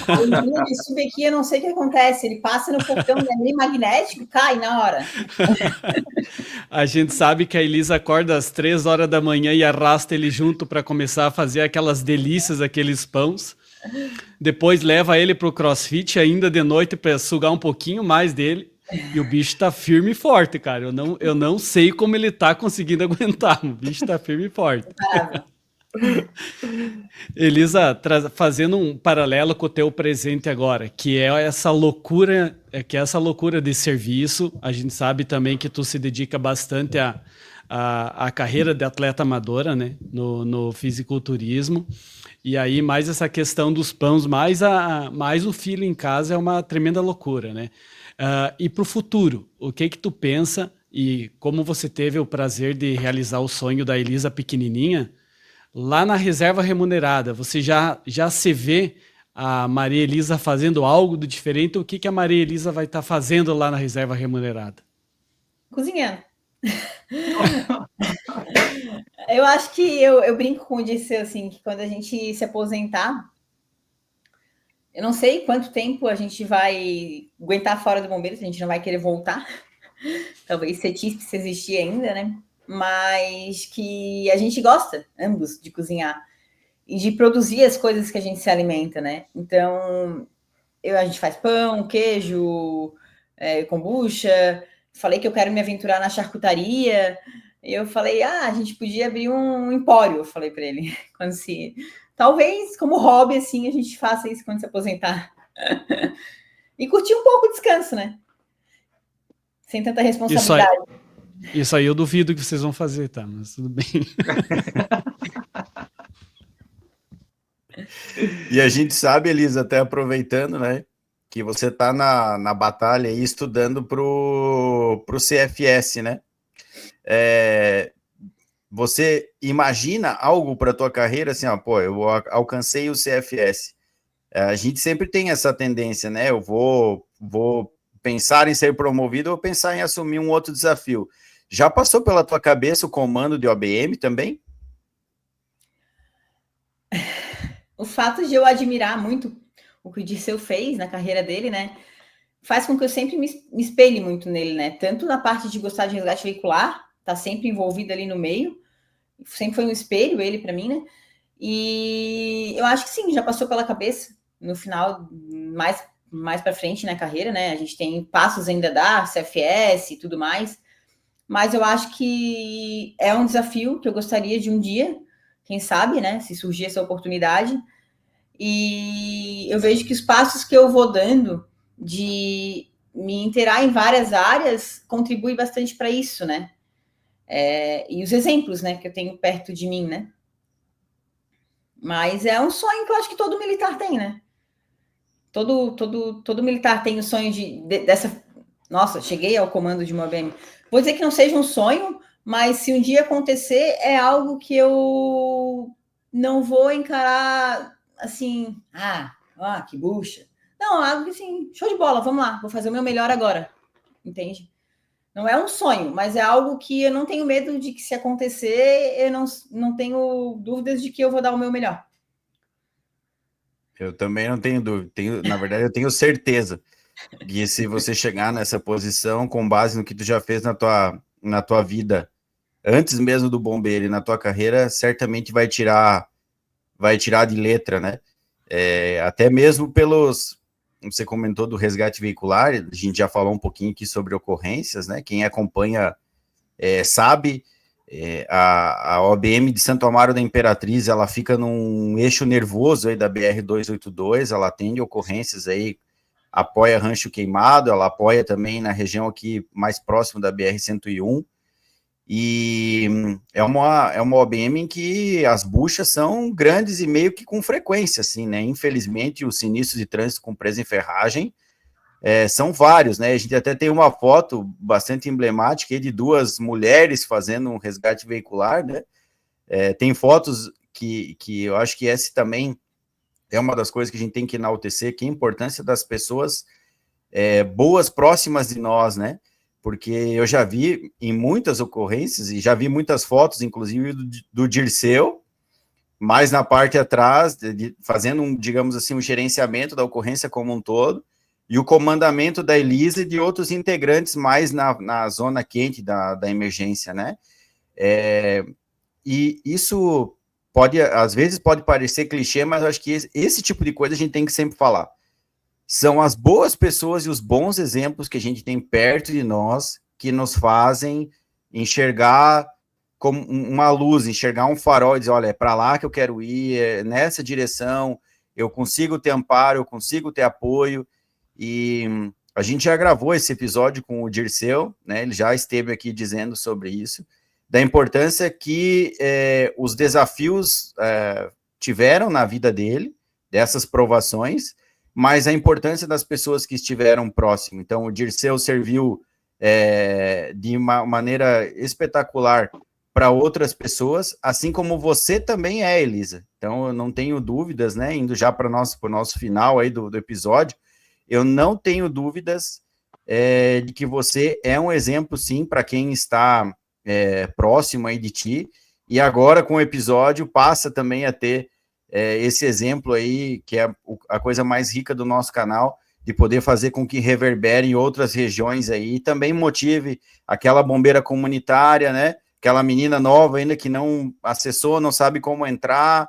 A linha de sub aqui, eu não sei o que acontece. Ele passa no portão, né, meio magnético, cai na hora. A gente sabe que a Elisa acorda às 3 horas da manhã e arrasta ele junto para começar a fazer aquelas delícias, aqueles pães. Depois leva ele pro CrossFit ainda de noite para sugar um pouquinho mais dele. E o bicho tá firme e forte, cara. Eu não sei como ele tá conseguindo aguentar. O bicho tá firme e forte. Elisa, fazendo um paralelo com o teu presente agora, que é essa loucura de serviço. A gente sabe também que tu se dedica bastante à carreira de atleta amadora, né? No fisiculturismo. E aí, mais essa questão dos pães, mais o filho em casa é uma tremenda loucura, né? E para o futuro, o que tu pensa e como você teve o prazer de realizar o sonho da Elisa pequenininha, lá na reserva remunerada, você já se vê a Maria Elisa fazendo algo de diferente? O que a Maria Elisa vai estar fazendo lá na reserva remunerada? Cozinhando. Eu acho que eu brinco com o Dirceu, assim, que quando a gente se aposentar, eu não sei quanto tempo a gente vai aguentar fora do bombeiro, se a gente não vai querer voltar. Talvez CETISP se existir ainda, né? Mas que a gente gosta, ambos, de cozinhar e de produzir as coisas que a gente se alimenta, né? Então, a gente faz pão, queijo, kombucha. Falei que eu quero me aventurar na charcutaria. Eu falei, a gente podia abrir um empório, eu falei para ele. Talvez, como hobby, assim, a gente faça isso quando se aposentar. E curtir um pouco o descanso, né? Sem tanta responsabilidade. Isso aí eu duvido que vocês vão fazer, tá? Mas tudo bem. E a gente sabe, Elisa, até aproveitando, né, que você está na batalha aí estudando pro CFS, né? Você imagina algo para a tua carreira, assim, pô, eu alcancei o CFS. A gente sempre tem essa tendência, né? Eu vou pensar em ser promovido ou pensar em assumir um outro desafio. Já passou pela tua cabeça o comando de OBM também? O fato de eu admirar muito o que o Dirceu fez na carreira dele, né, faz com que eu sempre me espelhe muito nele, né, tanto na parte de gostar de resgate veicular, tá sempre envolvido ali no meio, sempre foi um espelho ele para mim, né, e eu acho que sim, já passou pela cabeça, no final, mais para frente na carreira, né, a gente tem passos ainda a dar, CFS e tudo mais, mas eu acho que é um desafio que eu gostaria de um dia, quem sabe, né, se surgir essa oportunidade, e eu vejo que os passos que eu vou dando de me inteirar em várias áreas contribui bastante para isso, né? E os exemplos, né, que eu tenho perto de mim, né? Mas é um sonho que eu acho que todo militar tem, né? Todo militar tem o sonho dessa... Nossa, cheguei ao comando de uma OBM. Vou dizer que não seja um sonho, mas se um dia acontecer, é algo que eu não vou encarar assim, que bucha. Não, algo que assim, show de bola, vamos lá, vou fazer o meu melhor agora. Entende? Não é um sonho, mas é algo que eu não tenho medo de que se acontecer, eu não tenho dúvidas de que eu vou dar o meu melhor. Eu também não tenho dúvida. Na verdade, eu tenho certeza que se você chegar nessa posição, com base no que tu já fez na tua vida, antes mesmo do bombeiro e na tua carreira, certamente vai tirar de letra, né? Até mesmo você comentou do resgate veicular, a gente já falou um pouquinho aqui sobre ocorrências, né? Quem acompanha sabe, a OBM de Santo Amaro da Imperatriz, ela fica num eixo nervoso aí da BR-282, ela atende ocorrências aí, apoia Rancho Queimado, ela apoia também na região aqui mais próximo da BR-101, e é uma OBM em que as buchas são grandes e meio que com frequência, assim, né? Infelizmente, os sinistros de trânsito com presa em ferragem são vários, né? A gente até tem uma foto bastante emblemática aí de duas mulheres fazendo um resgate veicular, né? Tem fotos que eu acho que esse também é uma das coisas que a gente tem que enaltecer, que é a importância das pessoas boas próximas de nós, né? Porque eu já vi em muitas ocorrências, e já vi muitas fotos, inclusive, do Dirceu, mais na parte atrás, fazendo, digamos assim, um gerenciamento da ocorrência como um todo, e o comandamento da Elisa e de outros integrantes mais na zona quente da emergência, né? E isso às vezes pode parecer clichê, mas eu acho que esse tipo de coisa a gente tem que sempre falar. São as boas pessoas e os bons exemplos que a gente tem perto de nós que nos fazem enxergar como uma luz, enxergar um farol e dizer, olha, é para lá que eu quero ir, é nessa direção, eu consigo ter amparo, eu consigo ter apoio, e a gente já gravou esse episódio com o Dirceu, né, ele já esteve aqui dizendo sobre isso, da importância que os desafios tiveram na vida dele, dessas provações, mas a importância das pessoas que estiveram próximo. Então, o Dirceu serviu de uma maneira espetacular para outras pessoas, assim como você também Elisa. Então, eu não tenho dúvidas, né, indo já para o nosso final aí do episódio, eu não tenho dúvidas de que você é um exemplo, sim, para quem está próximo aí de ti, e agora com o episódio passa também a ter esse exemplo aí, que é a coisa mais rica do nosso canal, de poder fazer com que reverbere em outras regiões aí, e também motive aquela bombeira comunitária, né, aquela menina nova ainda que não acessou, não sabe como entrar,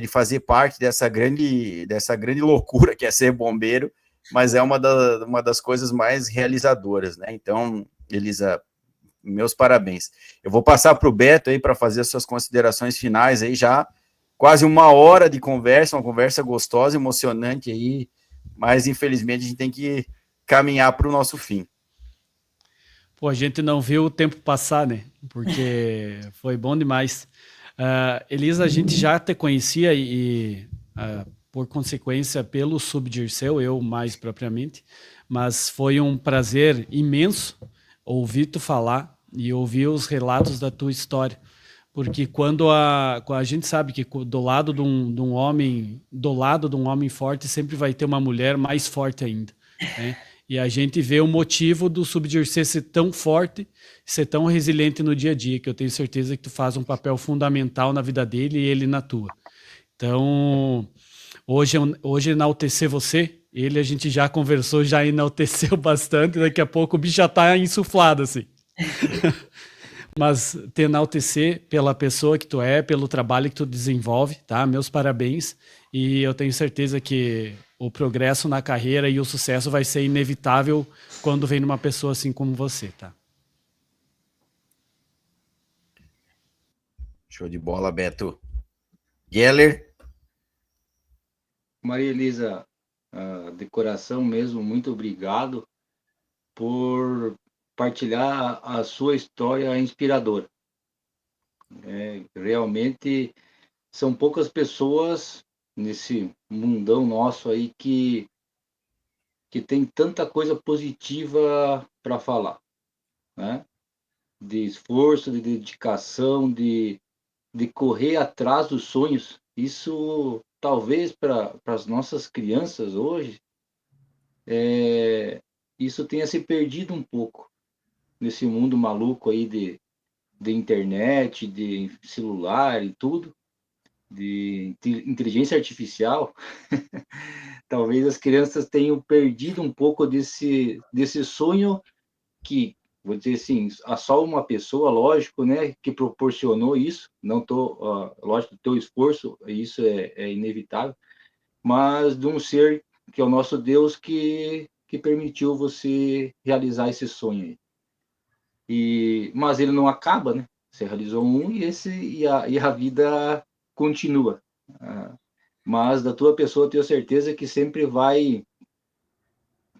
de fazer parte dessa grande loucura que é ser bombeiro, mas é uma das coisas mais realizadoras, né? Então, Elisa, meus parabéns. Eu vou passar para o Beto aí para fazer as suas considerações finais aí, já quase uma hora de conversa, uma conversa gostosa, emocionante aí, mas infelizmente a gente tem que caminhar para o nosso fim. Pô, a gente não viu o tempo passar, né? Porque foi bom demais. Elisa, a gente já te conhecia e por consequência, pelo Subdirceu, eu mais propriamente, mas foi um prazer imenso ouvir tu falar e ouvir os relatos da tua história. Porque quando a gente sabe que do lado de um homem forte sempre vai ter uma mulher mais forte ainda, né? E a gente vê o motivo do Subdirceu ser tão forte, ser tão resiliente no dia a dia, que eu tenho certeza que tu faz um papel fundamental na vida dele e ele na tua. Então, hoje enaltecer você, a gente já conversou, já enalteceu bastante, daqui a pouco o bicho já tá insuflado, assim. Mas te enaltecer pela pessoa que tu é, pelo trabalho que tu desenvolve, tá? Meus parabéns. E eu tenho certeza que o progresso na carreira e o sucesso vai ser inevitável quando vem numa pessoa assim como você, tá? Show de bola, Beto. Geller? Maria Elisa, de coração mesmo, muito obrigado por partilhar a sua história inspiradora. Realmente são poucas pessoas nesse mundão nosso aí que tem tanta coisa positiva para falar, né? De esforço, de dedicação, de correr atrás dos sonhos. Isso talvez para as nossas crianças hoje, isso tenha se perdido um pouco nesse mundo maluco aí de internet, de celular e tudo, de inteligência artificial. Talvez as crianças tenham perdido um pouco desse sonho que, vou dizer assim, só uma pessoa, lógico, né, que proporcionou isso. Não tô, lógico, teu esforço, isso é inevitável, mas de um ser que é o nosso Deus que permitiu você realizar esse sonho aí. Mas ele não acaba, né? Você realizou um e a vida continua. Mas da tua pessoa eu tenho certeza que sempre vai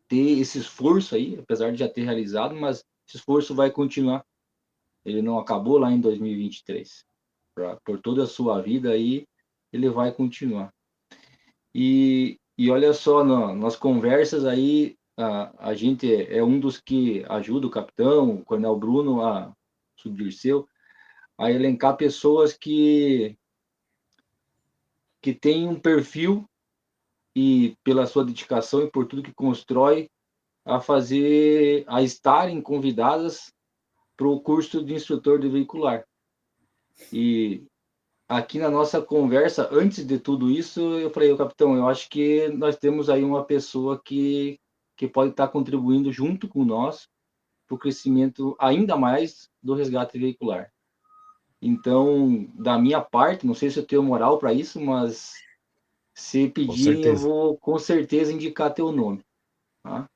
ter esse esforço aí, apesar de já ter realizado, mas esse esforço vai continuar. Ele não acabou lá em 2023. Por toda a sua vida aí, ele vai continuar. E olha só, nas conversas aí, a gente é um dos que ajuda o capitão, o coronel Bruno, subdirceu, a elencar pessoas que têm um perfil e pela sua dedicação e por tudo que constrói, a estarem convidadas para o curso de instrutor de veicular. E aqui na nossa conversa, antes de tudo isso, eu falei, capitão, eu acho que nós temos aí uma pessoa que pode estar contribuindo junto com nós para o crescimento ainda mais do resgate veicular. Então, da minha parte, não sei se eu tenho moral para isso, mas se pedirem, eu vou com certeza indicar teu nome. Tá?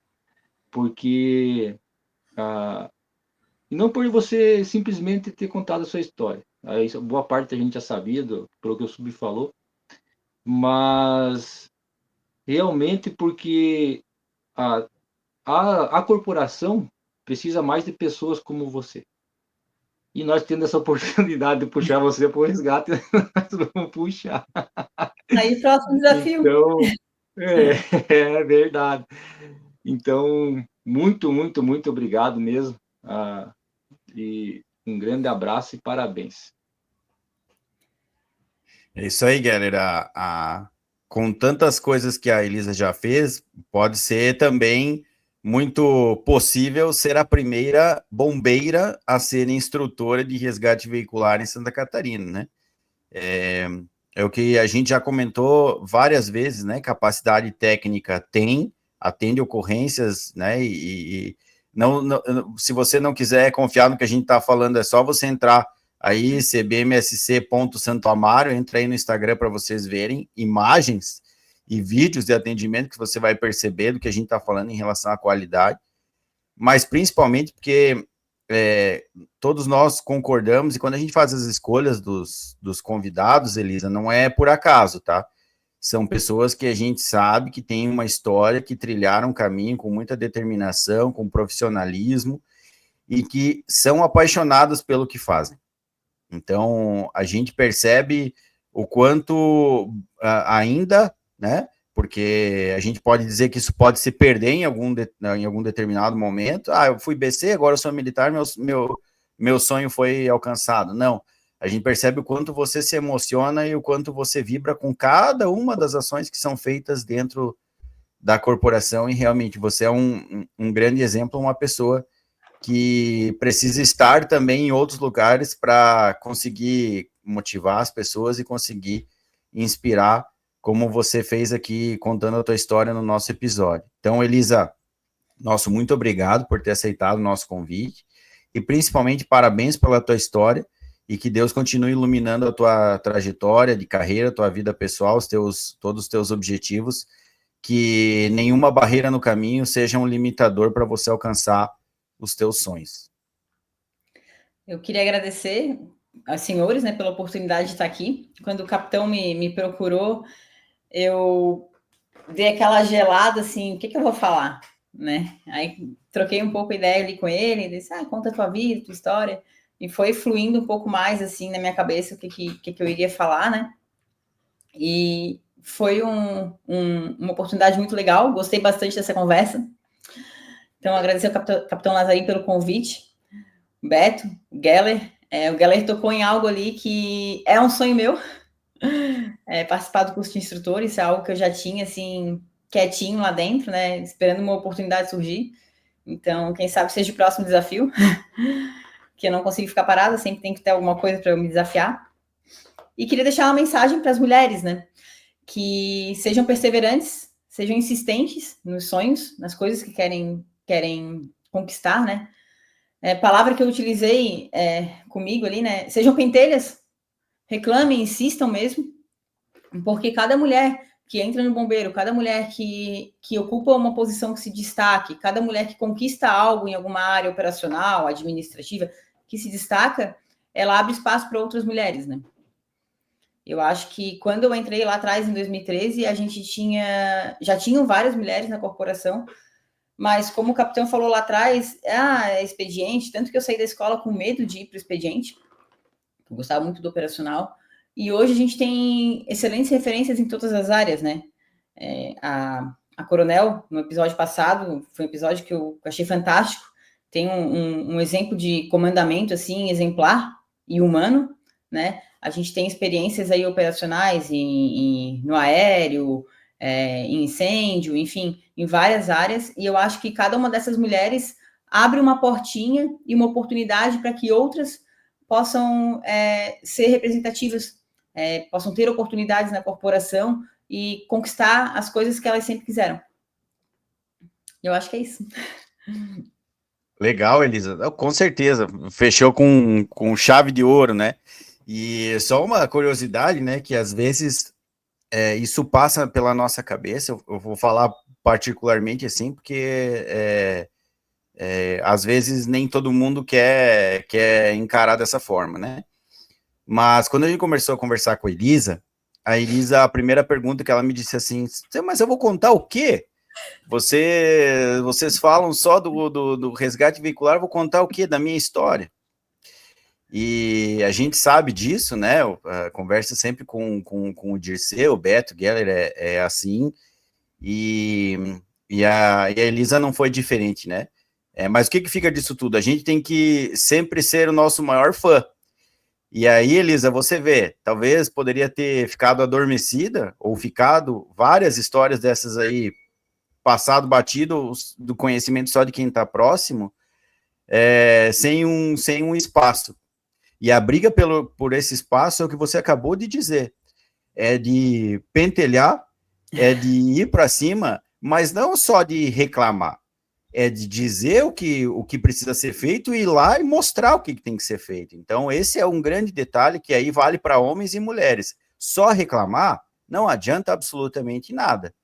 Porque... e não por você simplesmente ter contado a sua história. Isso, boa parte a gente já sabia, pelo que o Sub falou, mas realmente porque a corporação precisa mais de pessoas como você. E nós tendo essa oportunidade de puxar você para o resgate, nós vamos puxar. Aí, próximo desafio. Então, é verdade. Então, muito, muito, muito obrigado mesmo. E um grande abraço e parabéns. É isso aí, galera. Com tantas coisas que a Elisa já fez, pode ser também muito possível ser a primeira bombeira a ser instrutora de resgate veicular em Santa Catarina, né? É o que a gente já comentou várias vezes, né? Capacidade técnica tem, atende ocorrências, né? Não, se você não quiser confiar no que a gente está falando, é só você entrar aí, cbmsc.santoamaro, entra aí no Instagram para vocês verem imagens e vídeos de atendimento que você vai perceber do que a gente está falando em relação à qualidade, mas principalmente porque todos nós concordamos, e quando a gente faz as escolhas dos convidados, Elisa, não é por acaso, tá? São pessoas que a gente sabe que têm uma história, que trilharam um caminho com muita determinação, com profissionalismo, e que são apaixonadas pelo que fazem. Então, a gente percebe o quanto ainda, né? Porque a gente pode dizer que isso pode se perder em algum determinado momento. Eu fui BC, agora eu sou militar, meu sonho foi alcançado. Não, a gente percebe o quanto você se emociona e o quanto você vibra com cada uma das ações que são feitas dentro da corporação, e realmente você é um grande exemplo, uma pessoa que precisa estar também em outros lugares para conseguir motivar as pessoas e conseguir inspirar, como você fez aqui contando a tua história no nosso episódio. Então, Elisa, muito obrigado por ter aceitado o nosso convite e principalmente parabéns pela tua história e que Deus continue iluminando a tua trajetória de carreira, tua vida pessoal, todos os teus objetivos, que nenhuma barreira no caminho seja um limitador para você alcançar os teus sonhos. Eu queria agradecer aos senhores, né, pela oportunidade de estar aqui. Quando o capitão me procurou, eu dei aquela gelada, assim, o que eu vou falar, né? Aí troquei um pouco a ideia ali com ele, disse, conta a tua vida, tua história, e foi fluindo um pouco mais, assim, na minha cabeça o que eu iria falar, né? E foi uma oportunidade muito legal, gostei bastante dessa conversa. Então, agradecer ao capitão Lazarim pelo convite, o Beto, o Geller. O Geller tocou em algo ali que é um sonho meu, participar do curso de instrutor. Isso é algo que eu já tinha, assim, quietinho lá dentro, né, esperando uma oportunidade surgir. Então, quem sabe seja o próximo desafio, que eu não consigo ficar parada, sempre tem que ter alguma coisa para eu me desafiar. E queria deixar uma mensagem para as mulheres, né, que sejam perseverantes, sejam insistentes nos sonhos, nas coisas que querem conquistar, né? Palavra que eu utilizei comigo ali, né? Sejam pentelhas, reclamem, insistam mesmo, porque cada mulher que entra no bombeiro, cada mulher que ocupa uma posição que se destaque, cada mulher que conquista algo em alguma área operacional, administrativa, que se destaca, ela abre espaço para outras mulheres, né? Eu acho que quando eu entrei lá atrás, em 2013, a gente já tinham várias mulheres na corporação, mas como o capitão falou lá atrás, é expediente, tanto que eu saí da escola com medo de ir para o expediente, eu gostava muito do operacional, e hoje a gente tem excelentes referências em todas as áreas, né? A Coronel, no episódio passado, foi um episódio que eu achei fantástico, tem um exemplo de comandamento, assim, exemplar e humano, né? A gente tem experiências aí operacionais no aéreo, em incêndio, enfim, em várias áreas, e eu acho que cada uma dessas mulheres abre uma portinha e uma oportunidade para que outras possam ser representativas, possam ter oportunidades na corporação e conquistar as coisas que elas sempre quiseram. Eu acho que é isso. Legal, Elisa. Com certeza. Fechou com chave de ouro, né? E só uma curiosidade, né? Que às vezes isso passa pela nossa cabeça. Eu vou falar particularmente assim, porque às vezes nem todo mundo quer encarar dessa forma, né? Mas quando a gente começou a conversar com a Elisa, a primeira pergunta que ela me disse assim, mas eu vou contar o quê? Vocês falam só do resgate veicular, eu vou contar o quê? Da minha história. E a gente sabe disso, né? Conversa sempre com o Dirceu, o Beto, o Geller é assim, e a Elisa não foi diferente, né? Mas o que fica disso tudo? A gente tem que sempre ser o nosso maior fã. E aí, Elisa, você vê, talvez poderia ter ficado adormecida, ou ficado várias histórias dessas aí, passado batido do conhecimento só de quem está próximo, sem um espaço. E a briga por esse espaço é o que você acabou de dizer, é de pentelhar, é de ir para cima, mas não só de reclamar, é de dizer o que precisa ser feito e ir lá e mostrar o que tem que ser feito. Então, esse é um grande detalhe que aí vale para homens e mulheres. Só reclamar não adianta absolutamente nada.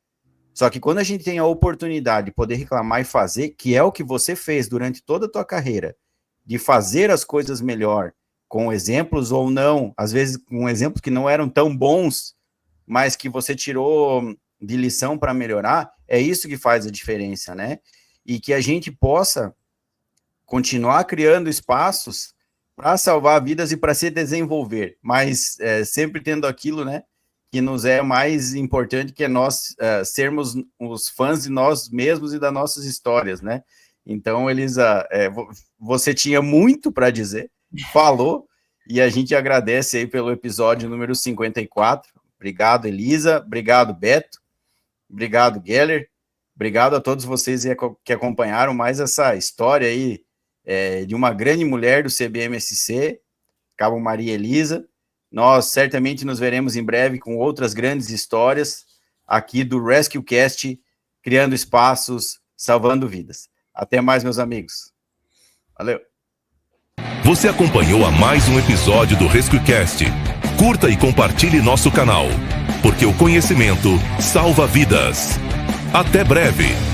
Só que quando a gente tem a oportunidade de poder reclamar e fazer, que é o que você fez durante toda a tua carreira, de fazer as coisas melhor, com exemplos ou não, às vezes com exemplos que não eram tão bons, mas que você tirou de lição para melhorar, é isso que faz a diferença, né? E que a gente possa continuar criando espaços para salvar vidas e para se desenvolver, mas sempre tendo aquilo, né, que nos é mais importante, que é nós sermos os fãs de nós mesmos e das nossas histórias, né? Então, Elisa, você tinha muito para dizer, falou, e a gente agradece aí pelo episódio número 54. Obrigado, Elisa, obrigado, Beto, obrigado, Geller, obrigado a todos vocês que acompanharam mais essa história aí de uma grande mulher do CBMSC, Cabo Maria Elisa. Nós certamente nos veremos em breve com outras grandes histórias aqui do Rescue Cast, criando espaços, salvando vidas. Até mais, meus amigos. Valeu. Você acompanhou a mais um episódio do Rescue Cast. Curta e compartilhe nosso canal, porque o conhecimento salva vidas. Até breve.